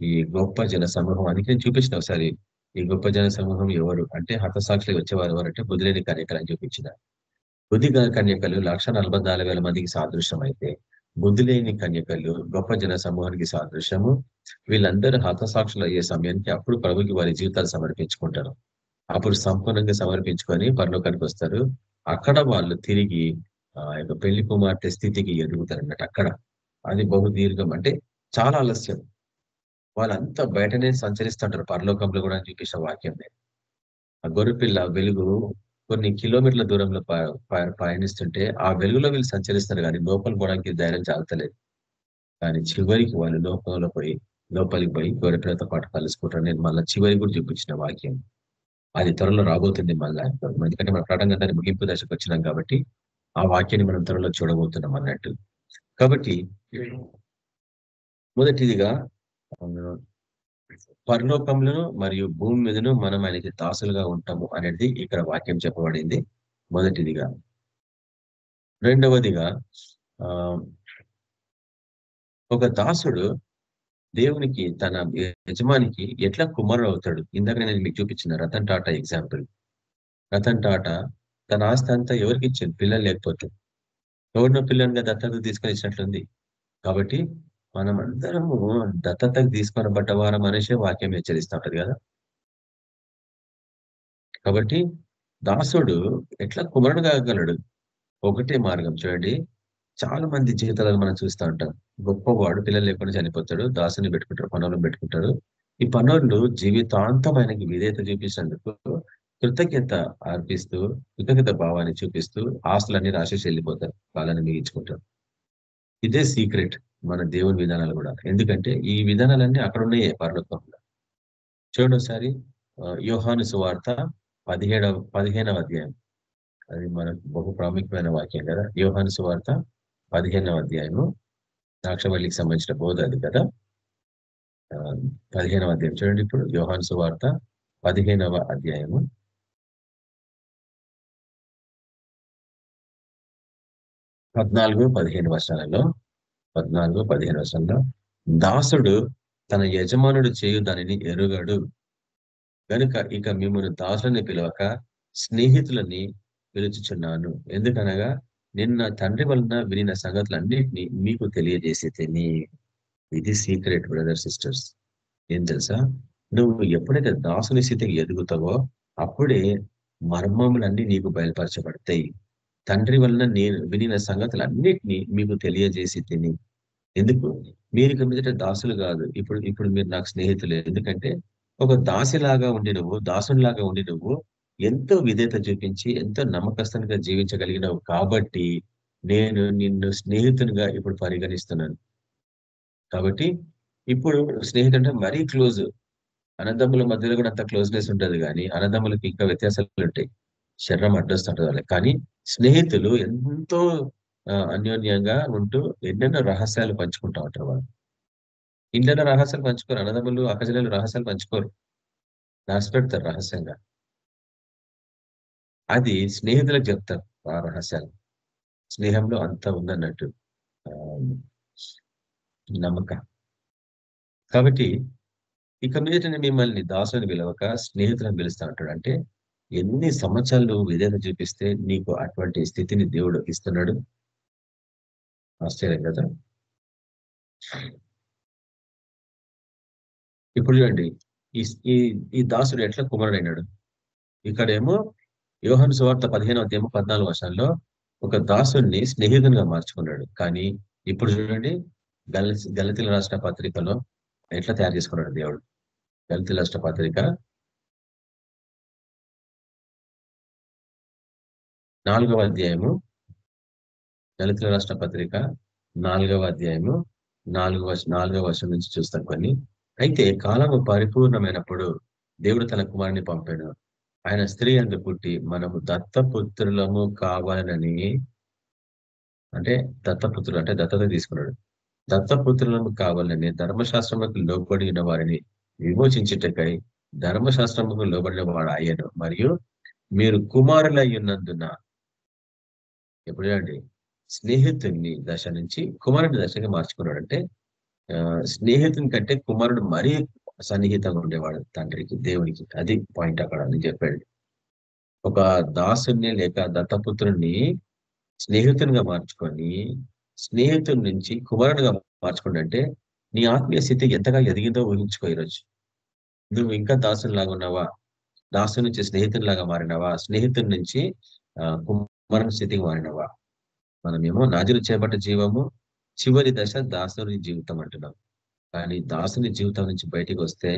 ఈ గొప్ప జన సమూహం అని నేను చూపించిన ఒకసారి. ఈ గొప్ప జన సమూహం ఎవరు అంటే హతసాక్షులు వచ్చేవారు ఎవరంటే బుద్ధిలేని కన్యకలు అని చూపించిన. బుద్ధి కన్యకలు 1,44,000 మందికి సాదృశ్యం అయితే బుద్ధి లేని కన్యకలు గొప్ప జన సమూహానికి సాదృశ్యము. వీళ్ళందరూ హతసాక్షులు అయ్యే సమయానికి అప్పుడు ప్రభుకి వారి జీవితాలు సమర్పించుకుంటారు. అప్పుడు సంపూర్ణంగా సమర్పించుకొని పరలోకానికి వస్తారు. అక్కడ వాళ్ళు తిరిగి పెళ్లి కుమార్తె స్థితికి ఎదుగుతారు అన్నట్టు. అక్కడ అది బహుదీర్ఘం అంటే చాలా ఆలస్యం. వాళ్ళంతా బయటనే సంచరిస్తుంటారు పరలోకంలో కూడా అని చూపించిన వాక్యం. ఆ గొర్రెపిల్ల వెలుగు కొన్ని కిలోమీటర్ల దూరంలో పయనిస్తుంటే ఆ వెలుగులో వీళ్ళు సంచరిస్తారు, కానీ లోపల పోవడానికి ధైర్యం చాలతలేదు. కానీ చివరికి వాళ్ళు లోపలికి పోయి గొర్రెపిల్లతో పాటు కలుసుకుంటారు. నేను మళ్ళీ చివరికి కూడా చూపించిన వాక్యం అది త్వరలో రాబోతుంది. మళ్ళీ ఎందుకంటే మన ప్రకటన గ్రంథాన్ని ముగింపు దశకు వచ్చినాం కాబట్టి ఆ వాక్యాన్ని మనం త్వరలో చూడబోతున్నాం అన్నట్టు. కాబట్టి మొదటిదిగా పరలోకంలో మరియు భూమి మీదను మనం ఆయనకి దాసులుగా ఉంటాము అనేది ఇక్కడ వాక్యం చెప్పబడింది మొదటిదిగా. రెండవదిగా ఒక దాసుడు దేవునికి తన యజమానికి ఎట్లా కుమారుడు అవుతాడు. ఇందాక నేను మీకు చూపించిన రతన్ టాటా ఎగ్జాంపుల్. రతన్ టాటా తన ఆస్తి అంతా ఎవరికి ఇచ్చింది? పిల్లలు లేకపోతే ఎవరినో పిల్లలుగా దత్తత తీసుకొని ఇచ్చినట్లుంది. కాబట్టి మనం అందరము దత్తతకు తీసుకొనబడ్డ వారం అనేసి వాక్యం హెచ్చరిస్తూ ఉంటది కదా. కాబట్టి దాసుడు ఎట్లా కుమారుడు కాగలడు? ఒకటే మార్గం. చూడండి, చాలా మంది జీవితాలను మనం చూస్తూ ఉంటాం. గొప్పవాడు పిల్లలు లేకుండా చనిపోతాడు, దాసుని పెట్టుకుంటారు, పనులను పెట్టుకుంటారు. ఈ పనులు జీవితాంతం ఆయనకి విధేయత చూపించినందుకు కృతజ్ఞత అర్పిస్తూ, కృతజ్ఞత భావాన్ని చూపిస్తూ ఆస్తులన్నీ రాసేసి వెళ్ళిపోతారు, వాళ్ళని మిగించుకుంటారు. ఇదే సీక్రెట్ మన దేవుని విధానాలు కూడా. ఎందుకంటే ఈ విధానాలన్నీ అక్కడ ఉన్నాయే పరలోకంలో. చూడండి ఒకసారి యోహాను సువార్త 15వ అధ్యాయం. అది మనకు బహు ప్రాముఖ్యమైన వాక్యం కదా. యోహాను సువార్త 15వ అధ్యాయము ద్రాక్షవల్లికి సంబంధించిన బోధ అది కదా. 15వ అధ్యాయం చూడండి. ఇప్పుడు యోహాను సువార్త 15వ అధ్యాయము 14-15 వర్షాలలో 14-15 వర్షాలలో దాసుడు తన యజమానుడు చేయు దానిని ఎరుగడు. గనుక ఇక మిమ్మల్ని దాసులని పిలవక స్నేహితులని పిలుచుచున్నాను. ఎందుకనగా నిన్న తండ్రి వలన వినిన సంగతులన్నింటినీ మీకు తెలియజేసి తిని. ఇది సీక్రెట్ బ్రదర్ సిస్టర్స్. ఏం తెలుసా, నువ్వు ఎప్పుడైతే దాసుని స్థితికి ఎదుగుతావో అప్పుడే మర్మములన్నీ నీకు బయలుపరచబడతాయి. తండ్రి వలన నేను వినిన సంగతులన్నిటినీ మీకు తెలియజేసి తిని. ఎందుకు? మీరు ఇక మీదట దాసులు కాదు, ఇప్పుడు ఇప్పుడు మీరు నాకు స్నేహితులు. ఎందుకంటే ఒక దాసిలాగా ఉండి నువ్వు, దాసునిలాగా ఉండి నువ్వు ఎంతో విధేయత చూపించి ఎంతో నమ్మకస్తునిగా జీవించగలిగినావు కాబట్టి నేను నిన్ను స్నేహితునిగా ఇప్పుడు పరిగణిస్తున్నాను. కాబట్టి ఇప్పుడు స్నేహితుడు అంటే మరీ క్లోజ్. అన్నదమ్ముల మధ్యలో కూడా అంత క్లోజ్నెస్ ఉంటుంది, కానీ అన్నదమ్ములకు ఇంకా వ్యత్యాసాలు ఉంటాయి. శరీరం అడ్డొస్తుంటుంది వాళ్ళకి. కానీ స్నేహితులు ఎంతో అన్యోన్యంగా ఉంటూ ఎన్నెన్నో రహస్యాలు పంచుకుంటా ఉంటారు వాళ్ళు. ఇంట్లో రహస్యాలు పంచుకోరు, అన్నదమ్ములు అక్కజనులు రహస్యాలు పంచుకోరు, దాచిపెడతారు రహస్యంగా. అది స్నేహితులకు చెప్తారు ఆ రహస్యాలు. స్నేహంలో అంతా ఉందన్నట్టు నమ్మకం. కాబట్టి ఇక మీదట మిమ్మల్ని దాసుని పిలవక స్నేహితులను పిలుస్తా ఉంటాడు. అంటే ఎన్ని సంవత్సరాలు నువ్వు విధేయత చూపిస్తే నీకు అటువంటి స్థితిని దేవుడు ఇస్తున్నాడు. ఆశ్చర్యం కదా. ఇప్పుడు చూడండి, ఈ ఈ దాసుడు ఎట్లా కుమారుడైనాడు. ఇక్కడేమో యోహాను సువార్త 15వ అధ్యాయం 14వ వచనంలో ఒక దాసుని స్నేహితునిగా మార్చుకున్నాడు. కానీ ఇప్పుడు చూడండి, గలతీయుల రాష్ట్ర పత్రికలో ఎట్లా తయారు చేసుకున్నాడు దేవుడు. గలతీయుల రాష్ట్ర పత్రిక 4వ అధ్యాయము, గలతీయుల రాష్ట్ర పత్రిక 4వ అధ్యాయము 4వ వచనం నుంచి చూస్తాం కొన్ని. అయితే కాలము పరిపూర్ణమైనప్పుడు దేవుడు తన కుమారుని పంపాడు. ఆయన స్త్రీ అందు పుట్టి మనము దత్తపుత్రులము కావాలని, అంటే దత్తపుత్రులు అంటే దత్తత తీసుకున్నాడు. దత్తపుత్రులను కావాలని ధర్మశాస్త్రములకు లోబడిన వారిని విమోచించుటకై ధర్మశాస్త్రముకు లోబడిన వాడు అయ్యాడు. మరియు మీరు కుమారులై ఉన్నందున, ఎప్పుడు అండి, స్నేహితుని దశ నుంచి కుమారుని దశగా మార్చుకున్నాడు. అంటే స్నేహితుని కంటే కుమారుడు మరీ సన్నిహితంగా ఉండేవాడు తండ్రికి, దేవునికి. అది పాయింట్ అక్కడ నేను చెప్పాడు. ఒక దాసుని లేక దత్తపుత్రుని స్నేహితునిగా మార్చుకొని స్నేహితుడి నుంచి కుమారునిగా మార్చుకోండి. అంటే నీ ఆత్మీయ స్థితి ఎంతగా ఎదిగిందో ఊహించుకో. ఈరోజు నువ్వు ఇంకా దాసునిలాగా ఉన్నావా? దాసు నుంచి స్నేహితునిలాగా మారినవా? స్నేహితుడి నుంచి కుమారుని స్థితికి మారినవా? మనమేమో నాజీరు చేపట్ట జీవము చివరి దశ దాసుని జీవితం అంటున్నాం. కానీ దాసుని జీవితం నుంచి బయటికి వస్తే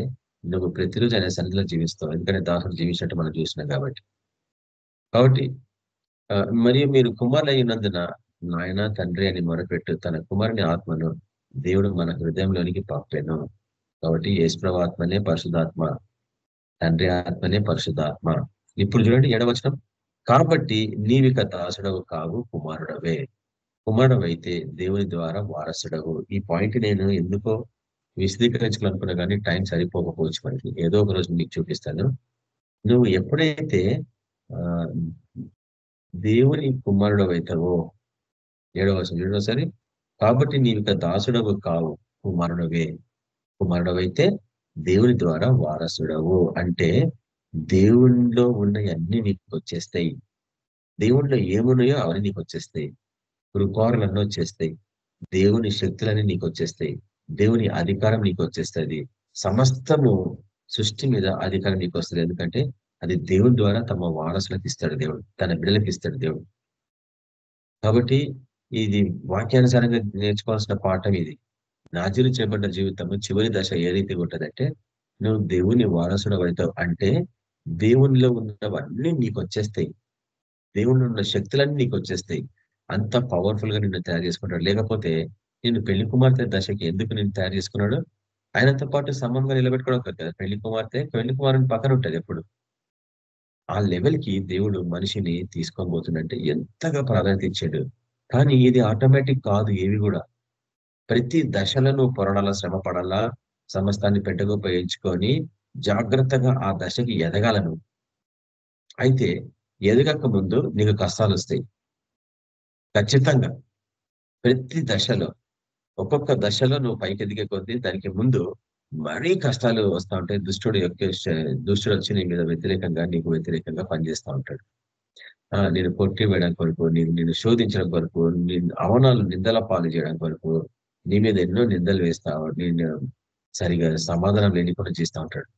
నువ్వు ప్రతిరోజు ఆయన సన్నిధిలో జీవిస్తావు. ఎందుకంటే దాసుడు జీవించినట్టు మనం చూసినాం కాబట్టి. మరియు మీరు కుమారులు అయినందున నాయన తండ్రి అని మొరపెట్టు తన కుమారుని ఆత్మను దేవుడు మన హృదయంలోనికి పంపాను. కాబట్టి యేసుప్రభు ఆత్మనే పరిశుద్ధాత్మ, తండ్రి ఆత్మనే పరిశుద్ధాత్మ. ఇప్పుడు చూడండి 7వ వచనం, కాబట్టి నీవిక దాసుడవు కావు కుమారుడవే. కుమారుడవైతే దేవుని ద్వారా వారసుడవు. ఈ పాయింట్ నేను ఎందుకో విశదీకరించాలనుకున్నా కానీ టైం సరిపోకపోవచ్చు మనకి. ఏదో ఒక రోజు మీకు చూపిస్తాను. నువ్వు ఎప్పుడైతే దేవుని కుమారుడు అవుతావో, 7వ వచనం చూడోసారి, కాబట్టి నీవిక దాసుడవు కావు కుమారుడవే. కుమారుడవైతే దేవుని ద్వారా వారసుడవు. అంటే దేవునిలో ఉన్నవన్నీ నీకు వచ్చేస్తాయి. దేవునిలో ఏమున్నాయో అవన్నీ నీకు వచ్చేస్తాయి. కృపారులన్నీ వచ్చేస్తాయి. దేవుని శక్తులన్నీ నీకు వచ్చేస్తాయి. దేవుని అధికారం నీకు వచ్చేస్తుంది. సమస్తము సృష్టి మీద అధికారం నీకు వస్తుంది. ఎందుకంటే అది దేవుని ద్వారా తమ వారసులకు ఇస్తాడు దేవుడు, తన బిడ్డలకు ఇస్తాడు దేవుడు. కాబట్టి ఇది వాక్యానుసారంగా నేర్చుకోవాల్సిన పాఠం ఇది. నాజీరు చేయబడ్డ జీవితము చివరి దశ ఏ రీతిగా ఉంటుందంటే, నువ్వు దేవుని వారసుడు అవుతావు. అంటే దేవునిలో ఉన్నవన్నీ నీకు వచ్చేస్తాయి. దేవుని ఉన్న శక్తులన్నీ నీకు వచ్చేస్తాయి. అంత పవర్ఫుల్ గా నిన్ను తయారు చేసుకుంటాడు. లేకపోతే నేను పెళ్లి కుమార్తె దశకి ఎందుకు నేను తయారు చేసుకున్నాడు? ఆయనతో పాటు సమంగా నిలబెట్టుకోవడం కదా. పెళ్లి కుమారుని పక్కన ఉంటుంది ఎప్పుడు. ఆ లెవెల్ కి దేవుడు మనిషిని తీసుకోబోతుందంటే ఎంతగా ప్రాధాన్యత ఇచ్చాడు. కానీ ఇది ఆటోమేటిక్ కాదు. ఏవి కూడా ప్రతి దశలను పొరడాలా, శ్రమ పడాలా, సమస్తాన్ని పెట్టుకోపోయించుకొని జాగ్రత్తగా ఆ దశకి ఎదగాలను. అయితే ఎదగక ముందు నీకు కష్టాలు వస్తాయి ఖచ్చితంగా. ప్రతి దశలో, ఒక్కొక్క దశలో నువ్వు పైకి ఎదిగే కొద్దీ దానికి ముందు మరీ కష్టాలు వస్తూ ఉంటాయి. దుష్టుడు వచ్చి నీ మీద వ్యతిరేకంగా నీకు వ్యతిరేకంగా పనిచేస్తూ ఉంటాడు. నేను కొట్టి వేయడం కొరకు, నేను శోధించడం కొరకు, అవనాలు నిందల పాలు చేయడం కొరకు నీ మీద ఎన్నో నిందలు వేస్తావు, నేను సరిగా సమాధానం లేనికుండా చేస్తూ ఉంటాడు.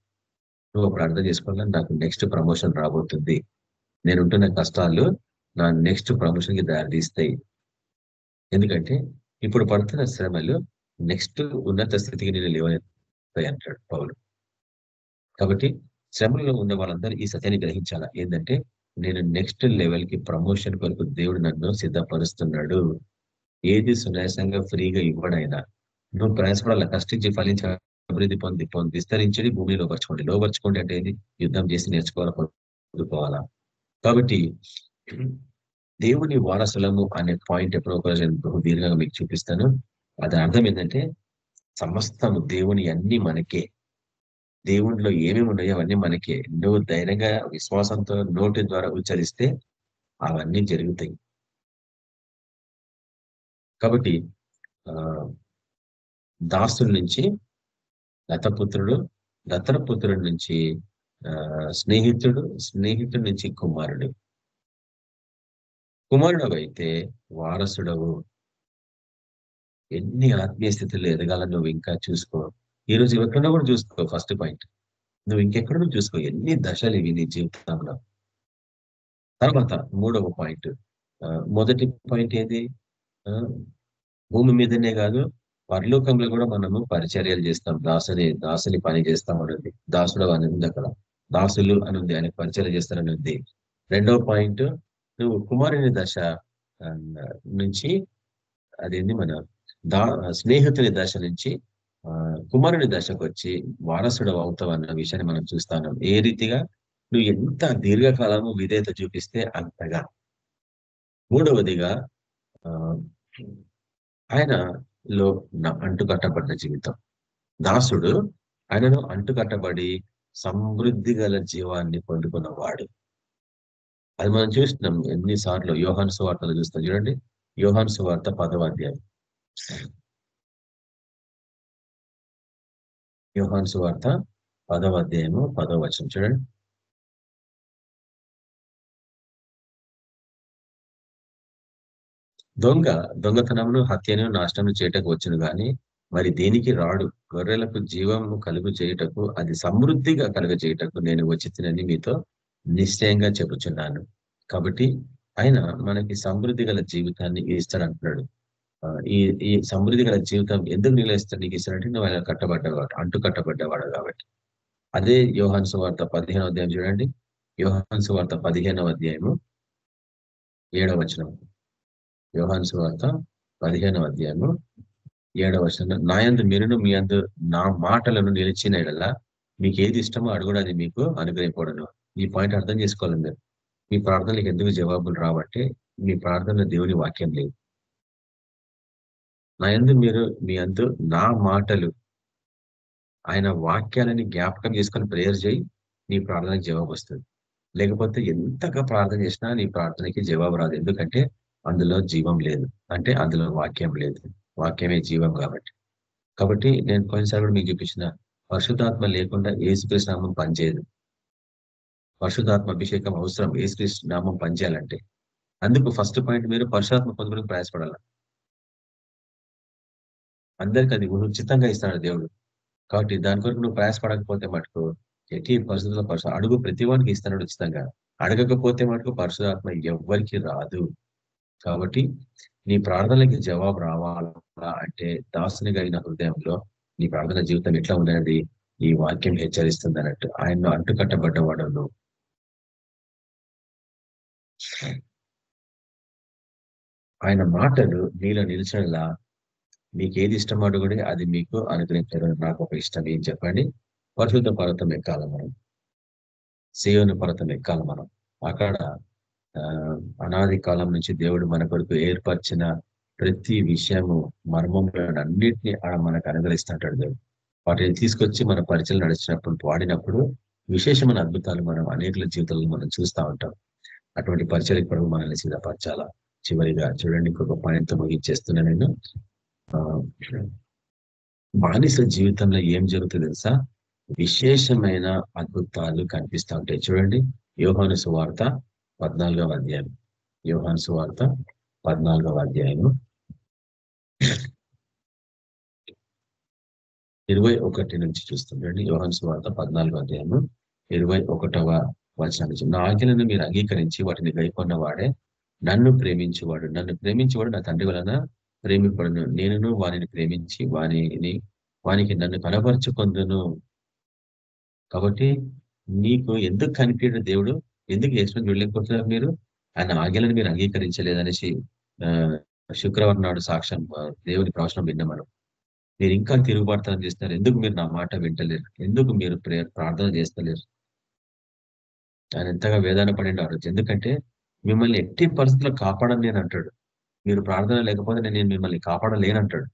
నువ్వు అప్పుడు అర్థం చేసుకోవాలని నాకు నెక్స్ట్ ప్రమోషన్ రాబోతుంది, నేను ఉంటున్న కష్టాలు నా నెక్స్ట్ ప్రమోషన్కి దారితీస్తాయి. ఎందుకంటే ఇప్పుడు పడుతున్న శ్రమలు నెక్స్ట్ ఉన్నత స్థితికి నేను లేవనెత్తాయి అంటాడు పౌలు. కాబట్టి శ్రమలో ఉన్న వాళ్ళందరూ ఈ సత్యాన్ని గ్రహించాలా, ఏంటంటే నేను నెక్స్ట్ లెవెల్ కి ప్రమోషన్ కొరకు దేవుడు నన్ను సిద్ధపరుస్తున్నాడు. ఏది సునాయాసంగా ఫ్రీగా ఇవ్వడైనా నువ్వు ప్రయాసపడాల, కష్టించి ఫలించి అభివృద్ధి పొంది విస్తరించడి భూమిని లోపరుచుకోండి అంటే ఏంది? యుద్ధం చేసి నేర్చుకోవాలా, పొందుకోవాలా. కాబట్టి దేవుని వారసులము అనే పాయింట్ ఎప్పుడో ఒక రోజు బహు దీర్ఘంగా మీకు చూపిస్తాను. అది అర్థం ఏంటంటే సమస్తము దేవుని అన్ని మనకే, దేవునిలో ఏమేమి ఉన్నాయో అవన్నీ మనకే. నువ్వు ధైర్యంగా విశ్వాసంతో నోటి ద్వారా ఉచ్చరిస్తే అవన్నీ జరుగుతాయి. కాబట్టి దాసుల నుంచి దత్తపుత్రుడు, దత్తపుత్రుడి నుంచి స్నేహితుడు, స్నేహితుడి నుంచి కుమారుడు, కుమారుడు అయితే వారసుడవు. ఎన్ని ఆత్మీయ స్థితిలో ఎదగాలని నువ్వు ఇంకా చూసుకో. ఈరోజు ఎక్కడో కూడా చూసుకో. ఫస్ట్ పాయింట్, నువ్వు ఇంకెక్కడో చూసుకో. ఎన్ని దశలు ఇవి నీ జీవితంలో. తర్వాత మూడవ పాయింట్, మొదటి పాయింట్ ఏది? భూమి మీదనే కాదు పరలోకంలో కూడా మనము పరిచర్యలు చేస్తాం. దాసుని పని చేస్తాం అనేది, దాసుడు అని ఉంది అక్కడ, దాసులు అని ఉంది, ఆయన పరిచర్య చేస్తారని ఉంది. రెండవ పాయింట్, నువ్వు కుమారుని దశ నుంచి, అదేంది మన స్నేహితుని దశ నుంచి కుమారుని దశకు వచ్చి వారసుడు అవుతావు అన్న విషయాన్ని మనం చూస్తాం. ఏ రీతిగా నువ్వు ఎంత దీర్ఘకాలము విధేయత చూపిస్తే అంతగా. మూడవదిగా ఆయనలో అంటుకట్టబడిన జీవితం. దాసుడు ఆయనను అంటుకట్టబడి సమృద్ధి గల జీవాన్ని పొందుకున్నవాడు. అది మనం చూస్తున్నాం ఎన్నిసార్లు. యోహాను సువార్తలో చూస్తాం చూడండి. యోహాను సువార్త 10వ అధ్యాయం. యోహాను సువార్త 10వ అధ్యాయము 10వ వచనం చూడండి. దొంగతనమును, హత్యను, నాశనము చేయటకు వచ్చును గాని మరి దేనికి రాడు. గొర్రెలకు జీవము కలుగు చేయుటకు, అది సమృద్ధిగా కలుగ చేయుటకు నేను వచ్చినని మీతో నిశ్చయంగా చెప్పుచున్నాను. కాబట్టి ఆయన మనకి సమృద్ధి గల జీవితాన్ని ఇస్తాడంటున్నాడు. ఈ సమృద్ధి గల జీవితం ఎందుకు నిలయిస్తాడు? నీకు ఇస్తాడంటే నువ్వు ఆయన కట్టబడ్డవాడు, అంటు కట్టబడ్డవాడు కాబట్టి. అదే యోహాను సువార్త 15వ అధ్యాయం చూడండి. యోహాను సువార్త 15వ అధ్యాయము 7వ వచనం. యోహాను సువార్త 15వ అధ్యాయము 7వ వచనం. నా యందు మీరును మీ యందు నా మాటలను నిలిచిన యెడల మీకు ఏది ఇష్టమో అడుగుడని మీకు అనుగ్రహింపబడును. ఈ పాయింట్ అర్థం చేసుకోవాలి మీరు. మీ ప్రార్థనలకు ఎందుకు జవాబులు రావంటే మీ ప్రార్థనలో దేవుని వాక్యం లేదు. నా యందు మీరు మీ యందు నా మాటలు, ఆయన వాక్యాలని జ్ఞాపకం చేసుకొని ప్రేయర్ చేయి, నీ ప్రార్థనకి జవాబు వస్తుంది. లేకపోతే ఎంతగా ప్రార్థన చేసినా నీ ప్రార్థనకి జవాబు రాదు. ఎందుకంటే అందులో జీవం లేదు, అంటే అందులో వాక్యం లేదు. వాక్యమే జీవం కాబట్టి నేను కొన్నిసార్లు కూడా మీకు చూపించిన, పరిశుద్ధాత్మ లేకుండా యేసుక్రీస్తు నామం పనిచేయదు. పరిశుద్ధాత్మ అభిషేకం అవసరం యేసుక్రీస్తు నామం పనిచేయాలంటే. అందుకు ఫస్ట్ పాయింట్, మీరు పరిశుద్ధాత్మ పొందుకోవడానికి ప్రయాసపడాలి. అందరికీ అది ఉచితంగా ఇస్తాడు దేవుడు. కాబట్టి దాని కొరకు నువ్వు ప్రయాసపడకపోతే మటుకు ఎట్టి పరిస్థితుల్లో అడుగు ప్రతివానికి ఇస్తాడు ఉచితంగా. అడగకపోతే మటుకు పరిశుద్ధాత్మ ఎవ్వరికి రాదు. కాబట్టి నీ ప్రార్థనలకి జవాబు రావాలా అంటే దాసునిగా అయిన హృదయంలో నీ ప్రార్థన జీవితం ఎట్లా ఉన్నది ఈ వాక్యం హెచ్చరిస్తుంది అన్నట్టు. ఆయన్ను అంటుకట్టబడ్డవాడు నువ్వు. ఆయన మాటలు నీలో నిలిచినలా మీకు ఏది ఇష్టం అడుగుడి, అది మీకు అనుగ్రహించడం. నాకు ఒక ఇష్టం ఏం చెప్పండి? పరిశుద్ధ పర్వతం ఎక్కాలి మనం, సీయోను పర్వతం ఎక్కాలి మనం. అక్కడ అనాది కాలం నుంచి దేవుడు మన కొరకు ఏర్పరిచిన ప్రతి విషయము, మర్మంలో అన్నిటినీ ఆడ మనకు అనుగ్రహిస్తుంటాడు దేవుడు. వాటిని తీసుకొచ్చి మన పరిచయం నడిచినప్పుడు, వాడినప్పుడు విశేషమైన అద్భుతాలు మనం అనేకుల జీవితాలను మనం చూస్తూ ఉంటాం. అటువంటి పరిచయం కొరకు మనల్ని సిద్ధపరచాలా. చివరిగా చూడండి, ఇంకొక పాయింట్తో ముగించేస్తున్నా నేను. బానిస జీవితంలో ఏం జరుగుతుంది తెలుసా? విశేషమైన అద్భుతాలు కనిపిస్తూ ఉంటాయి. చూడండి, యోహాను సువార్త 14వ అధ్యాయం. యోహాను సువార్త 14వ అధ్యాయము 21 నుంచి చూస్తుండండి. యోహాను సువార్త 14వ అధ్యాయము 21వ వచనం నుంచి, నా ఆజ్ఞలను మీరు అంగీకరించి వాటిని గైకొన్న వాడే నన్ను ప్రేమించువాడు. నన్ను ప్రేమించేవాడు నా తండ్రి వలన ప్రేమింపడును. నేనును వానిని ప్రేమించి వానికి నన్ను కనపరుచుకొందును. కాబట్టి నీకు ఎందుకు కనిపించడు దేవుడు? ఎందుకు యేసుని చూడలేకపోతున్నారు మీరు? ఆయన ఆజ్ఞలను మీరు అంగీకరించలేదనేసి శుక్రవారం నాడు సాక్ష్యం దేవుని ప్రవచనం విన్నాం మనం. మీరు ఇంకా తిరుగుబాటుతనం చేస్తున్నారు. ఎందుకు మీరు నా మాట వింటలేరు? ఎందుకు మీరు ప్రార్థన చేస్తలేరు? ఆయన ఎంతగా వేదన పడిండు ఆ రోజు. ఎందుకంటే మిమ్మల్ని ఎట్టి పరిస్థితుల్లో కాపాడని నేను అంటాడు. మీరు ప్రార్థన లేకపోతే నేను మిమ్మల్ని కాపాడలేనంటాడు.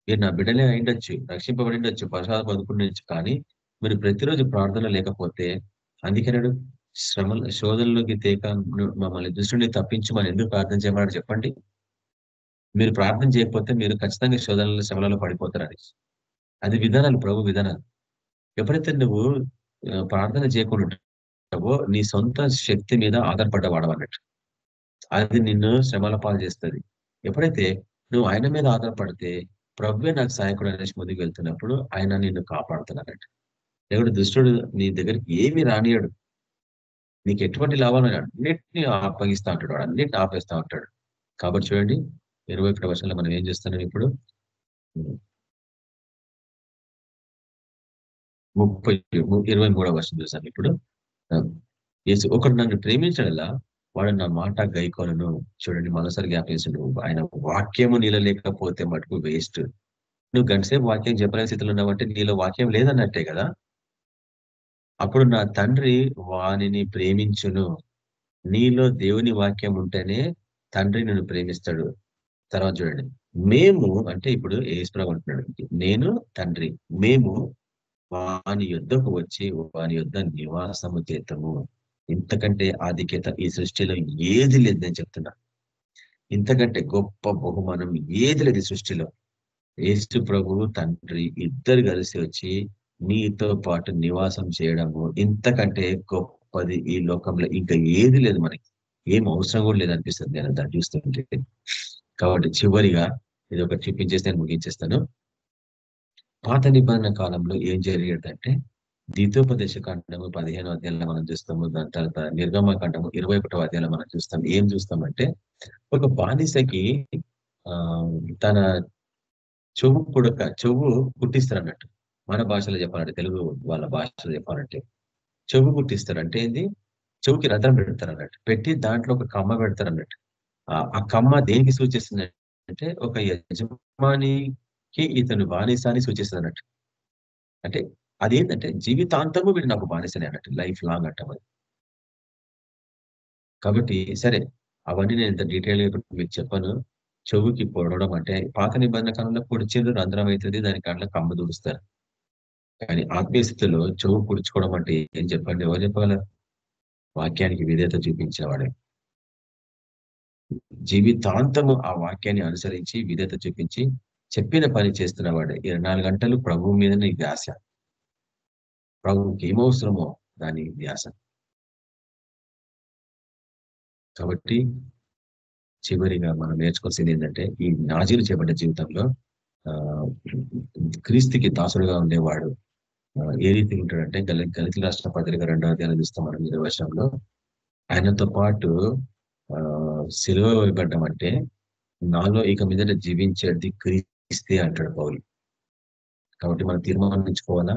మీరు నా బిడ్డలే అయిండొచ్చు, రక్షింపబడి ఉండొచ్చు, పరిశోధన పొందుకుండొచ్చు, కానీ మీరు ప్రతిరోజు ప్రార్థన లేకపోతే, అందుకన్నాడు శోధనలోకి మమ్మల్ని దృష్టిని తప్పించమని ఎందుకు ప్రార్థన చేయమన్నాడు చెప్పండి. మీరు ప్రార్థన చేయకపోతే మీరు ఖచ్చితంగా శ్రమలలో పడిపోతారని. అది విధానాలు, ప్రభు విధానాలు. ఎప్పుడైతే నువ్వు ప్రార్థన చేయకుండా ఉంటావో నీ సొంత శక్తి మీద ఆధారపడ్డవాడు అన్నట్టు. అది నిన్ను శ్రమల పాలు చేస్తుంది. ఎప్పుడైతే నువ్వు ఆయన మీద ఆధారపడితే ప్రభువే నాకు సహాయకుడు అనేసి ముందుకు వెళ్తున్నప్పుడు ఆయన నిన్ను కాపాడుతున్నట్టు. దేవుడు దుష్టుడు నీ దగ్గరికి ఏమి రానియాడు. నీకు ఎటువంటి లాభాలు అన్నిటినీ అప్పగిస్తా ఉంటాడు, వాడు అన్నిటిని ఆపేస్తా ఉంటాడు. కాబట్టి చూడండి 21వ వచనంలో మనం ఏం చేస్తున్నాం ఇప్పుడు, 23వ వచనం చూసాం ఇప్పుడు. ఒకడు నన్ను ప్రేమించడలా వాడు నా మాట గైకొనను. చూడండి, మరోసారి జ్ఞాపేసిండు, ఆయన వాక్యము నీలో లేకపోతే మటుకు వేస్ట్. నువ్వు గంటసేపు వాక్యం చెప్పలేని స్థితిలో ఉన్నావంటే నీలో వాక్యం లేదన్నట్టే కదా. అప్పుడు నా తండ్రి వానిని ప్రేమించును. నీలో దేవుని వాక్యం ఉంటేనే తండ్రి నిన్ను ప్రేమిస్తాడు. తర్వాత చూడండి, మేము అంటే ఇప్పుడు యేసుప్రభు అంటున్నాడు, నేను తండ్రి మేము వాని యుద్ధకు వచ్చి వాని యుద్ధ నివాసము చేతము. ఇంతకంటే ఆధిక్యత ఈ సృష్టిలో ఏది లేదు నేను చెప్తున్నా. ఇంతకంటే గొప్ప బహుమానం ఏది లేదు ఈ సృష్టిలో. యేసు ప్రభువు తండ్రి ఇద్దరు కలిసి వచ్చి నీతో పాటు నివాసం చేయడము ఇంతకంటే గొప్పది ఈ లోకంలో ఇంకా ఏది లేదు. మనకి ఏం అవసరం కూడా లేదనిపిస్తుంది నేను దాన్ని చూస్తుంటే. కాబట్టి చివరిగా ఇది ఒకటి చూపించేసి నేను ముగించేస్తాను. పాత నిబంధన కాలంలో ఏం జరిగేదంటే ద్వితోపదేశ కాండము 15వ అధ్యాయంలో మనం చూస్తాము. దాని తర్వాత నిర్గమకాండము 21వ అధ్యాయంలో మనం చూస్తాం. ఏం చూస్తామంటే ఒక బానిసకి తన చెవు కుట్టిస్తారు అన్నట్టు. మన భాషలో చెప్పాలంటే, తెలుగు వాళ్ళ భాషలో చెప్పాలంటే చెవు కుట్టిస్తారు. అంటే ఏంది? చెవుకి రంధ్రం పెడతారు అన్నట్టు. పెట్టి దాంట్లో ఒక కమ్మ పెడతారు అన్నట్టు. ఆ కమ్మ దేనికి సూచిస్తుంది అంటే ఒక యజమానికి ఇతను బానిస అని సూచిస్తుంది అన్నట్టు. అంటే అదేంటంటే జీవితాంతము వీడు నాకు బానిసనే అన్నట్టు, లైఫ్ లాంగ్ అంటాం అది. కాబట్టి సరే, అవన్నీ నేను ఇంత డీటెయిల్ గా మీకు చెప్పను. చెవుకి పొడవడం అంటే పాత నిబంధన కాలంలో పొడిచేది రంధ్రం అవుతుంది, దానికి అట్లా కమ్మ దూడుస్తారు. కానీ ఆత్మీయ స్థితిలో చెవు పుడుచుకోవడం అంటే ఏం చెప్పండి? ఎవరు చెప్పగలరు? వాక్యానికి విధేయత చూపించేవాడే. జీవితాంతము ఆ వాక్యాన్ని అనుసరించి విధేయత చూపించి చెప్పిన పని చేస్తున్నవాడే. 24 గంటలు ప్రభువు మీద నీ ధ్యాస, ప్రభువుకి ఏమవసరమో దాని ధ్యాస. కాబట్టి చివరిగా మనం నేర్చుకోవాల్సింది ఏంటంటే ఈ నాజీలు చేపట్టే జీవితంలో క్రీస్తుకి దాసుడుగా ఉండేవాడు ఏ రీతిగా ఉంటాడంటే గలతీ రాష్ట్ర పత్రిక 2వ అధ్యాయం చూస్తాం మనం 20వ వచనంలో. ఆయనతో పాటు సిలువ వేయబడ్డం అంటే నాలో ఇక మీద జీవించేది క్రీస్తే అంటాడు పౌలు. కాబట్టి మనం తీర్మానించుకోవాలా,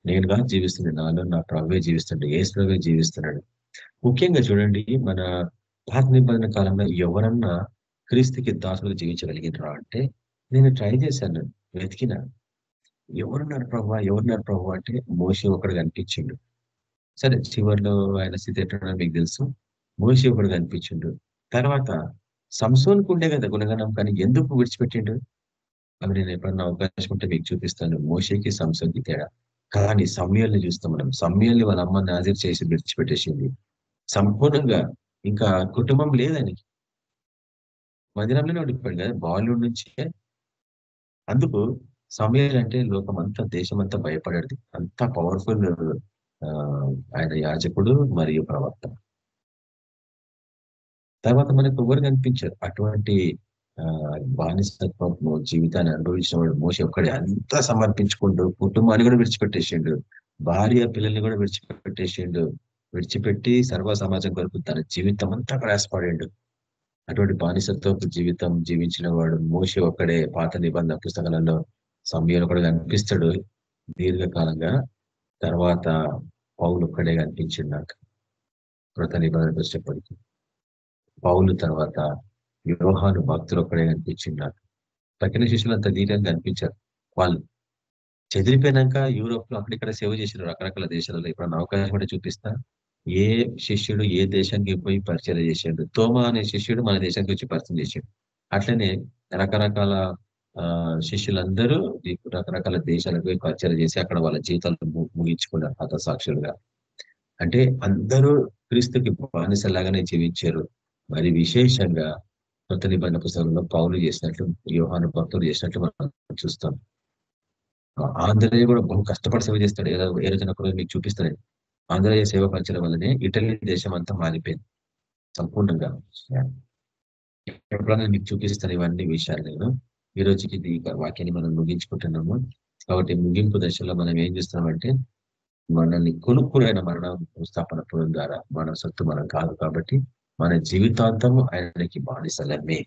నేనుగా జీవిస్తుంది నాలో నా ప్రభువే జీవిస్తుండే, యేసు ప్రభువే జీవిస్తున్నాడు. ముఖ్యంగా చూడండి, మన పాత నిబంధన కాలంలో ఎవరన్నా క్రీస్తుకి దాసులుగా జీవించగలిగినరా అంటే నేను ట్రై చేశాను, వెతికినా. ఎవరున్నారు ప్రభు అంటే మోషే ఒకడు కనిపించిండు. సరే, చివరిలో ఆయన స్థితి ఎట్లా మీకు తెలుసు. మోషే ఒకడు కనిపించిండు. తర్వాత సంసోన్కు ఉండే కదా గుణగణం, కానీ ఎందుకు విడిచిపెట్టిండు అవి నేను ఎప్పుడన్నా అవకాశం ఉంటే మీకు చూపిస్తాను. మోషేకి సంసోన్కి తేడా. కానీ సమయాల్ని చూస్తాం మనం. సమయాల్ని వాళ్ళ అమ్మ నాజీర్ చేసి విడిచిపెట్టేసింది సంపూర్ణంగా. ఇంకా కుటుంబం లేదానికి, మందిరంలోనే ఉండిపోయాడు కదా బాల్యుడ్ నుంచే. అందుకు సమూయేలు అంటే లోకం అంతా దేశం అంతా భయపడేది, అంత పవర్ఫుల్ ఆయన యాజకుడు మరియు ప్రవక్త. తర్వాత మనకు ఎవరు కనిపించారు అటువంటి బానిసత్వము జీవితాన్ని అనుభవించిన వాడు మోషే ఒక్కడే. అంతా సమర్పించుకుంటూ కుటుంబాన్ని కూడా విడిచిపెట్టేసిండు, భార్య పిల్లల్ని కూడా విడిచిపెట్టేసిండు, విడిచిపెట్టి సర్వ సమాజం కొరకు తన జీవితం అంతా ప్రయాసపడిండు. అటువంటి బానిసత్వపు జీవితం జీవించిన వాడు మోషే ఒక్కడే. పాత నిబంధన పుస్తకాలలో సమయంలో కూడా కనిపిస్తాడు దీర్ఘకాలంగా. తర్వాత పౌలు ఒక్కడే కనిపించిండు నాకు కృత నిబంధనకు వచ్చేప్పటికీ. పౌలు తర్వాత యోహాను భక్తులు ఒక్కడే కనిపించిండు నాకు. తక్కిన శిష్యులు అంత దీర్ఘంగా కనిపించారు. వాళ్ళు చెదిరిపోయినాక యూరోప్ లో అక్కడిక్కడ సేవ చేసిన రకరకాల దేశాలలో. ఇప్పుడు అవకాశం కూడా చూపిస్తా. ఏ శిష్యుడు ఏ దేశానికి పోయి పరిచయం చేసాడు? తోమా అనే శిష్యుడు మన దేశానికి వచ్చి పరిచయం చేశాడు. అట్లనే రకరకాల శిష్యులందరూ రకరకాల దేశాలకు పోయి పరిచయం చేసి అక్కడ వాళ్ళ జీవితాలు ముగించుకున్నారు హత సాక్షులుగా. అంటే అందరూ క్రీస్తుకి బానిసలాగానే జీవించారు. మరి విశేషంగా కొత్త నిబంధన పుస్తకంలో పౌలు చేసినట్లు, యోహాను భక్తులు చేసినట్లు మనం చూస్తాం. ఆంధ్రయ్య కూడా బహు కష్టపడి సేవ చేస్తాడు. ఏ రోజున కూడా మీకు చూపిస్తాడు. ఆంధ్రయ్య సేవ పరిచయం వల్లనే ఇటలీ దేశం అంతా మారిపోయింది సంపూర్ణంగా. ఎప్పుడైనా మీకు చూపిస్తాను ఇవన్నీ విషయాలు. నేను ఈ రోజుకి ఈ వాక్యాన్ని మనం ముగించుకుంటున్నాము. కాబట్టి ముగింపు దశలో మనం ఏం చేస్తున్నామంటే, మనల్ని కొనుక్కురైన మరణం స్థాపన పురం ద్వారా మన సొత్తు మనం కాదు. కాబట్టి మన జీవితాంతము ఆయనకి బానిసలమే.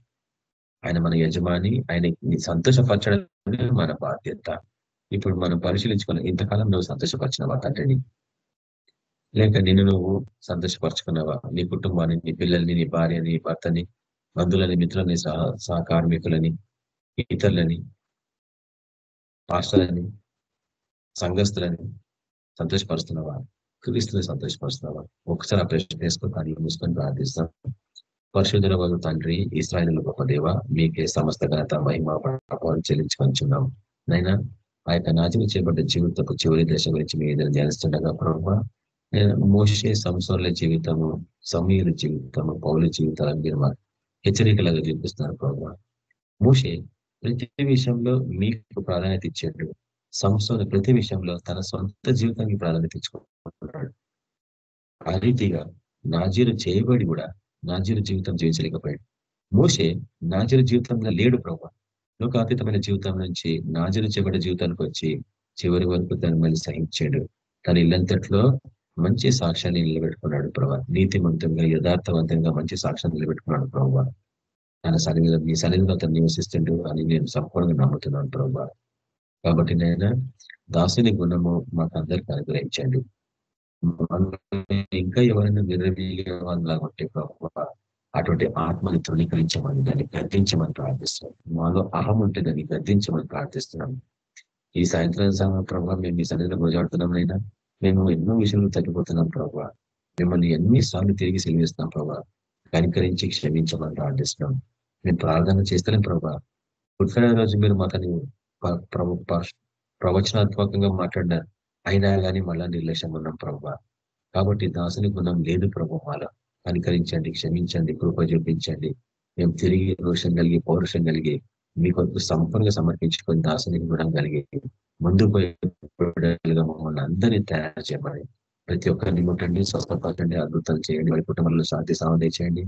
ఆయన మన యజమాని, ఆయనకి సంతోషపరచడమే మన బాధ్యత. ఇప్పుడు మనం పరిశీలించుకోవాలి, ఇంతకాలం నువ్వు సంతోషపరిచినవా తండ్రిని? లేక నిన్ను నువ్వు సంతోషపరచుకున్నావా? నీ కుటుంబాన్ని, నీ పిల్లల్ని, నీ భార్యని, భర్తని, బంధువులని, మిత్రులని, సహకార్మికులని, ఇతరులని, పాస్టర్లని, సంఘస్థులని సంతోషపరుస్తున్నావా? క్రీస్తుని సంతోషపరుస్తున్నావా? ఒకసారి ఆ ప్రశ్న వేసుకొని దాన్ని మూసుకొని ప్రార్థిస్తాం. పరిశుద్ధుల వల్ల తండ్రి, ఇశ్రాయేలు గొప్ప దేవ, మీకే సమస్త ఘనత మహిమ ప్రభావం చెల్లించుకొంచున్నాం. నైనా ఆ యొక్క నాశనం చేయబడ్డ జీవితపు చివరి దశ గురించి మీ ఏదైనా ధ్యానిస్తుండగా ప్రభావ, మోషే సంవత్సరాల జీవితము, సమీర జీవితము, పౌల జీవితాలను మీరు మాకు హెచ్చరికలాగా చూపిస్తున్నారు ప్రభావ. మోషే ప్రతి విషయంలో మీకు ప్రాధాన్యత ఇచ్చాడు. సంస్థలు ప్రతి విషయంలో తన సొంత జీవితానికి ప్రాధాన్యత ఇచ్చుకుంటున్నాడు. ఆ రీతిగా నాజీరు చేయబడి కూడా నాజీరు జీవితం జీవించలేకపోయాడు. మోషే నాజీరు జీవితంలో లేడు ప్రభావ. లోకాతీతమైన జీవితం నుంచి నాజీరు చేయబడ్డ జీవితానికి వచ్చి చివరి వరకు తను మళ్ళీ సహించాడు. తన ఇల్లంతట్లో మంచి సాక్ష్యాన్ని నిలబెట్టుకున్నాడు ప్రభావ. నీతివంతంగా, యథార్థవంతంగా మంచి సాక్ష్యాన్ని నిలబెట్టుకున్నాడు ప్రభావ. తన సన్నిధిలో, మీ సన్నిధిలో అతను నివసిస్తుండు అని నేను సంపూర్ణంగా నమ్ముతున్నాను ప్రభావ. కాబట్టి నేను దాసుని గుణము మాకు అందరికీ అనుగ్రహించండి. ఇంకా ఎవరైనా విరవీలాగా ఉంటే ప్రభావ, అటువంటి ఆత్మని తృణీకరించమని, దాన్ని గద్దించమని ప్రార్థిస్తున్నాం. మాలో అహం ఉంటే దాన్ని గద్దించమని ప్రార్థిస్తున్నాం. ఈ సాయంత్రం సమయం ప్రభావ మేము మీ సన్నిధిలో గోజాడుతున్నాం. అయినా మేము ఎన్నో విషయాలు తగ్గిపోతున్నాం ప్రభావ. మిమ్మల్ని ఎన్నిసార్లు తిరిగి సెలవిస్తున్నాం ప్రభావ. కనికరించి క్షమించమని ప్రార్థిస్తున్నాం. మేము ప్రార్థన చేస్తలేం ప్రభావ. గుడ్ ఫ్రైడే రోజు మీరు మాతని ప్రవచనాత్మకంగా మాట్లాడినారు, అయినా కానీ మళ్ళా నిర్లక్ష్యం ఉన్నాం ప్రభావ. కాబట్టి దాసుని గుణం లేదు ప్రభు. మాలో కనికరించండి, క్షమించండి, కృప చూపించండి. మేము తిరిగి రోషం కలిగి, పౌరుషం కలిగి మీ కొరకు సంపూర్ణంగా సమర్పించుకొని దాసుని గుణం కలిగి ముందుకు పోయేగా మమ్మల్ని అందరినీ తయారు చేయమని, ప్రతి ఒక్కరిని ముట్టండి, స్వస్థపరచండి, అద్భుతాలు చేయండి. వారి కుటుంబంలో శాంతి సామర్థ్యం చేయండి.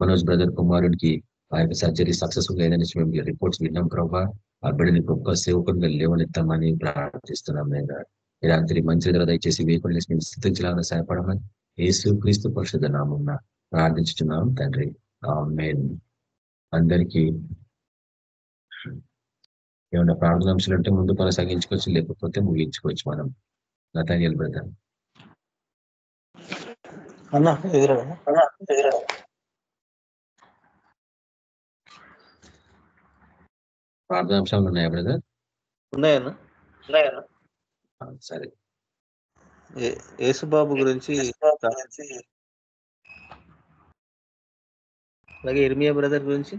మనోజ్ బ్రదర్ కుమారుడికి ఆ యొక్క సర్జరీ సక్సెస్ఫుల్ అయిందని మేము రిపోర్ట్స్ విన్నాం ప్రభావ. ఆ బిడ్డని గొప్ప సేవకునిగా లేవనెత్తామని ప్రార్థిస్తున్నాం. నేను ఈ రాత్రి మంచి ధర దయచేసి వేకుని మేము స్థితించాలని సహాయపడమని యేసు క్రీస్తు పరిశుద్ధ నామమున ప్రార్థించుతున్నాం తండ్రి. ఆమేన్. అందరికీ ఏమైనా ప్రార్థనాంశాలు ఉంటే ముందు కొనసాగించుకోవచ్చు, లేకపోతే ముగించుకోవచ్చు. మనం నతానియల్ బ్రదర్ ప్రార్థనాంశాలు ఉన్నాయా బ్రదర్? ఉన్నాయన్నా. సరే. యేసుబాబు గురించి, అలాగే ఇర్మియా బ్రదర్ గురించి,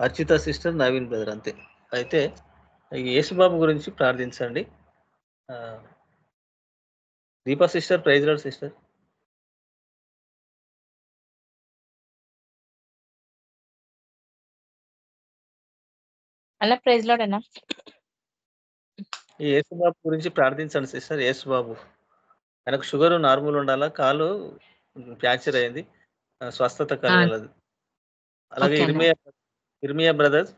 అర్చిత సిస్టర్, నవీన్ బ్రదర్, అంతే. అయితే యేసుబాబు గురించి ప్రార్థించండి. Deepa sister, praise lord sister. అలా ప్రైజ్ లార్డ్ అన్నా. ఈ యేసుబాబు గురించి ప్రార్థించండి సిస్టర్. యేసుబాబు ఆయనకు షుగర్ నార్మల్ ఉండాలా, కాలు ఫ్రాక్చర్ అయింది. స్వస్థత ఆ! కలగాలది. అలాగే ఓకే అన్న. ఇర్మియా బ్రదర్స్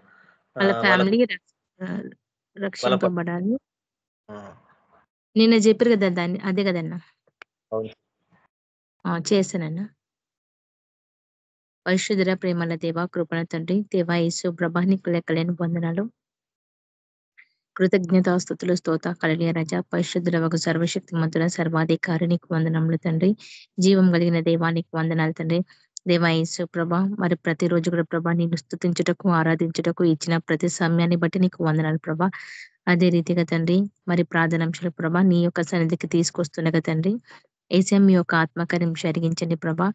వాళ్ళ వాళ్ళ ఫ్యామిలీ వాళ్ళ రక్షింపబడాలి. ఆ! నిన్న చెప్పారు కదా దాన్ని, అదే కదన్న. అవును. చేశానన్న. పరిశుద్ధుడ ప్రేమల దేవ, కృపణ తండ్రి, దేవా యేసు ప్రభా, నీకు లెక్కలేని వందనాలు. కృతజ్ఞతాస్తుతులు స్తోత కలలియ రజ, పరిశుద్ధుల ఒక సర్వశక్తిమంతుడ, సర్వాధికారి నీకు వందనములు తండ్రి. జీవం కలిగిన దేవానికి వందనాలు తండ్రి. దేవా యేసు ప్రభ, మరి ప్రతిరోజు కూడా ప్రభా నేను స్తుతించుటకు, ఆరాధించుటకు ఇచ్చిన ప్రతి సమయాన్ని బట్టి నీకు వందనాలు ప్రభా. అదే రీతిగా తండ్రి, మరి ప్రార్థనాంశాల ప్రభా నీ యొక్క సన్నిధికి తీసుకొస్తుండగా తండ్రి, ఏసీఎం మీ యొక్క ఆత్మకార్యం జరిగించండి ప్రభా.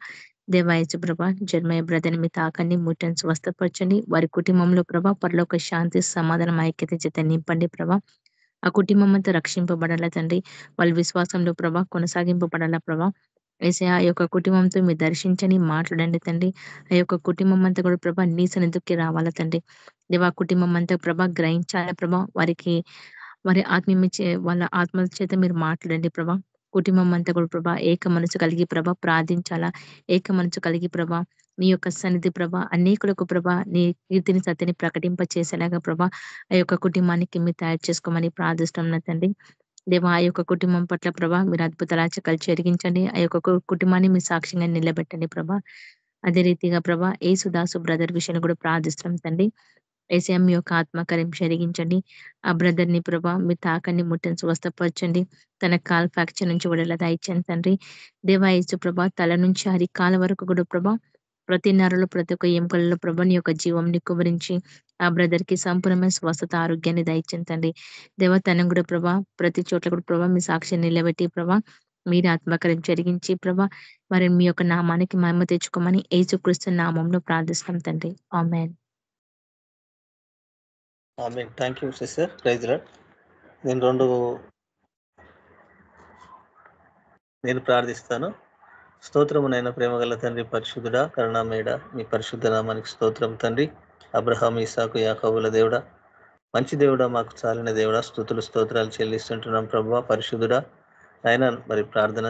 దేవాయసు ప్రభ, జన్మయ్య బ్రదర్ని మీ తాకండి, ముట్టని స్వస్థపరచండి. వారి కుటుంబంలో ప్రభా పరలోక శాంతి, సమాధానం, ఐక్యత చేత నింపండి ప్రభా. ఆ కుటుంబం అంతా రక్షింపబడాల తండ్రి. వాళ్ళ విశ్వాసంలో ప్రభా కొనసాగింపబడాల ప్రభా. ఏసయ్య ఆ యొక్క కుటుంబంతో మీరు దర్శించని మాట్లాడండి తండ్రి. ఆ యొక్క కుటుంబం అంతా కూడా ప్రభా నీ సన్నిధికి రావాల తండ్రి. దేవా కుటుంబం అంతా ప్రభా గ్రహించాల ప్రభా. వారికి వారి వాళ్ళ ఆత్మల చేత మీరు మాట్లాడండి ప్రభా. కుటుంబం అంతా కూడా ప్రభా ఏక మనసు కలిగి ప్రభా ప్రార్థించాలా. ఏక మనసు కలిగి ప్రభా నీ యొక్క సన్నిధి ప్రభా అనేకులకు ప్రభా నీ కీర్తిని సత్యని ప్రకటింప చేసేలాగా ప్రభా ఆ యొక్క కుటుంబానికి మీరు తయారు చేసుకోమని ప్రార్థిస్తున్నాను తండ్రి. దేవా ఆ యొక్క కుటుంబం పట్ల ప్రభా మీరు అద్భుతాలు ఆచకాలు జరిగించండి. ఆ యొక్క కుటుంబాన్ని మీ సాక్ష్యంగా నిలబెట్టండి ప్రభా. అదే రీతిగా ప్రభా యేసుదాసు బ్రదర్ విషయాన్ని కూడా ప్రార్థిస్తున్నాం తండ్రి. యేసయ్య మీ యొక్క ఆత్మకార్యం జరిగించండి. ఆ బ్రదర్‌ని ప్రభా మీరు తాకండి, ముట్టని స్వస్థపరచండి. తన కాలు ఫ్రాక్చర్ నుంచి విడుదల దయచేయండి తండ్రి. దేవా యేసు ప్రభా తల నుంచి అరికాల వరకు కూడా ప్రభా ప్రతి నరలో, ప్రతి ఒక్క ఎముకలలో ప్రభా నీ యొక్క జీవంని కుమ్మరించి ఆ బ్రదర్‌కి సంపూర్ణమైన స్వస్థత, ఆరోగ్యాన్ని దయచేయండి తండ్రి. దేవా తనను కూడా ప్రభా ప్రతి చోట్ల కూడా ప్రభా మీ సాక్ష్యాన్ని నిలబెట్టి ప్రభా మీరు ఆత్మకార్యం జరిగించి ప్రభా మరి మీ యొక్క నామానికి మహిమ తెచ్చుకోమని యేసుక్రీస్తు నామంలో ప్రార్థిస్తున్నాం తండ్రి. ఆమేన్. ఆమేన్. Thank you sister. Praise lord. నేను ప్రార్థిస్తాను. స్తోత్రమునైన ప్రేమగల తండ్రి, పరిశుద్ధుడా, కరుణామయుడా, మీ పరిశుద్ధ నామానికి స్తోత్రం తండ్రి. అబ్రహాం, ఇస్సాకు, యాకోబుల దేవుడా, మంచి దేవుడా, మాకు చాలిన దేవుడా, స్తుతులు స్తోత్రాలు చెల్లిస్తుంటున్నాం ప్రభువా. పరిశుద్ధుడా ఆయన మరి ప్రార్థన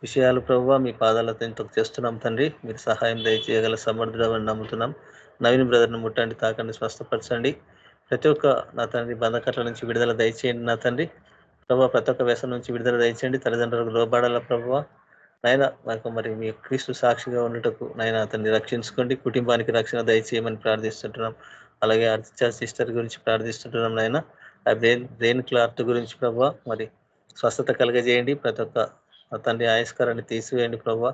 విషయాలు ప్రభువా మీ పాదాల చెంతకు చేస్తున్నాం తండ్రి. మీరు సహాయం దయచేయగల సమర్థుడని నమ్ముతున్నాం. నవీన్ బ్రదర్ని ముట్టండి, తాకండి, స్వస్థపరచండి. ప్రతి ఒక్క నా తండ్రి బంధకట్ల నుంచి విడుదల దయచేయండి నా తండ్రి. ప్రభావ ప్రతి ఒక్క వ్యసనం నుంచి విడుదల దయచేయండి. తల్లిదండ్రులకు లోబడాల ప్రభువా. నాయన నాకు మరి మీ క్రీస్తు సాక్షిగా ఉండటకు నాయన అతన్ని రక్షించుకోండి. కుటుంబానికి రక్షణ దయచేయమని ప్రార్థిస్తుంటున్నాం. అలాగే అర్చిత సిస్టర్ గురించి ప్రార్థిస్తుంటున్నాం నాయన. ఆ బ్రెయిన్ క్లాట్ గురించి ప్రభావ మరి స్వస్థత కలగజేయండి. ప్రతి ఒక్క తండ్రి ఆయుష్కరాన్ని తీసివేయండి ప్రభావ.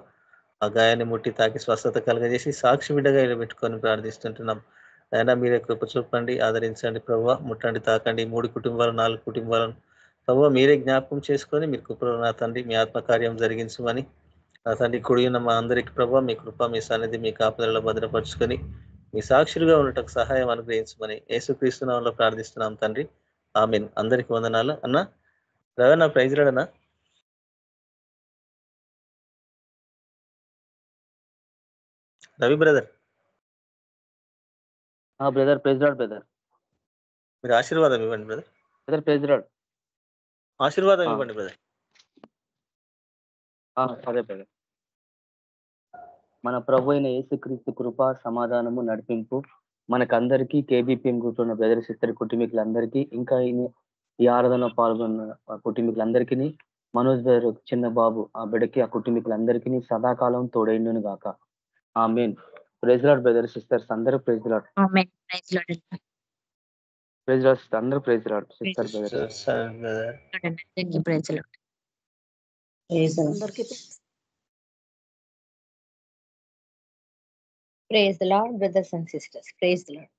ఆ గాయాన్ని ముట్టి తాకి స్వస్థత కలగజేసి సాక్షి బిడ్డగా పెట్టుకొని ప్రార్థిస్తుంటున్నాం. అయినా మీరే కృప చూపండి, ఆదరించండి ప్రభావ. ముట్టండి, తాకండి. 3 కుటుంబాలు 4 కుటుంబాలను ప్రభావ మీరే జ్ఞాపకం చేసుకొని మీరు కృపలో నా తండ్రి మీ ఆత్మకార్యం జరిగించమని నా తండ్రి కుడి ఉన్న మా అందరికి ప్రభావ మీ కృప, మీ సన్నిధి, మీ కాపుదలలో భద్రపరుచుకొని మీ సాక్షులుగా ఉండటకు సహాయం అనుగ్రహించమని యేసుక్రీస్తు నామములో ప్రార్థిస్తున్నాం తండ్రి. ఆమేన్. అందరికి వందనాలు. అన్న రవణ ప్రైజ్ రాడనా? Ravi brother brother praise lord brother. మీరు ఆశీర్వాదం ఇవ్వండి బ్రదర్. Brother praise lord. ఆశీర్వాదం ఇవ్వండి బ్రదర్. అదే బ్రదర్. మన ప్రభు అయిన యేసుక్రీస్తు కృప, సమాధానము, నడిపింపు మనకందరికీ, కేబీపీఎం గ్రూప్ ఉన్న బ్రదర్ సిస్టర్ కుటుంబీకులందరికీ, ఇంకా ఈ ఆరాధనలో పాల్గొన్న కుటుంబీకులందరికీ, మనోజ్ బ్రదర్ చిన్న బాబు ఆ బిడ్డకి, ఆ కుటుంబీకులందరికీ సదాకాలం తోడైండును గాక. ఆమేన్. ప్రైజ్ లార్డ్ బ్రదర్ సిస్టర్స్ అందరూ ప్రైజ్ లార్డ్. ఆమేన్. Praise lord. ప్రైజ్ లార్డ్ అందరూ praise lord sister brother. Thank you. Praise lord. Praise the Lord, brothers and sisters. Praise the Lord.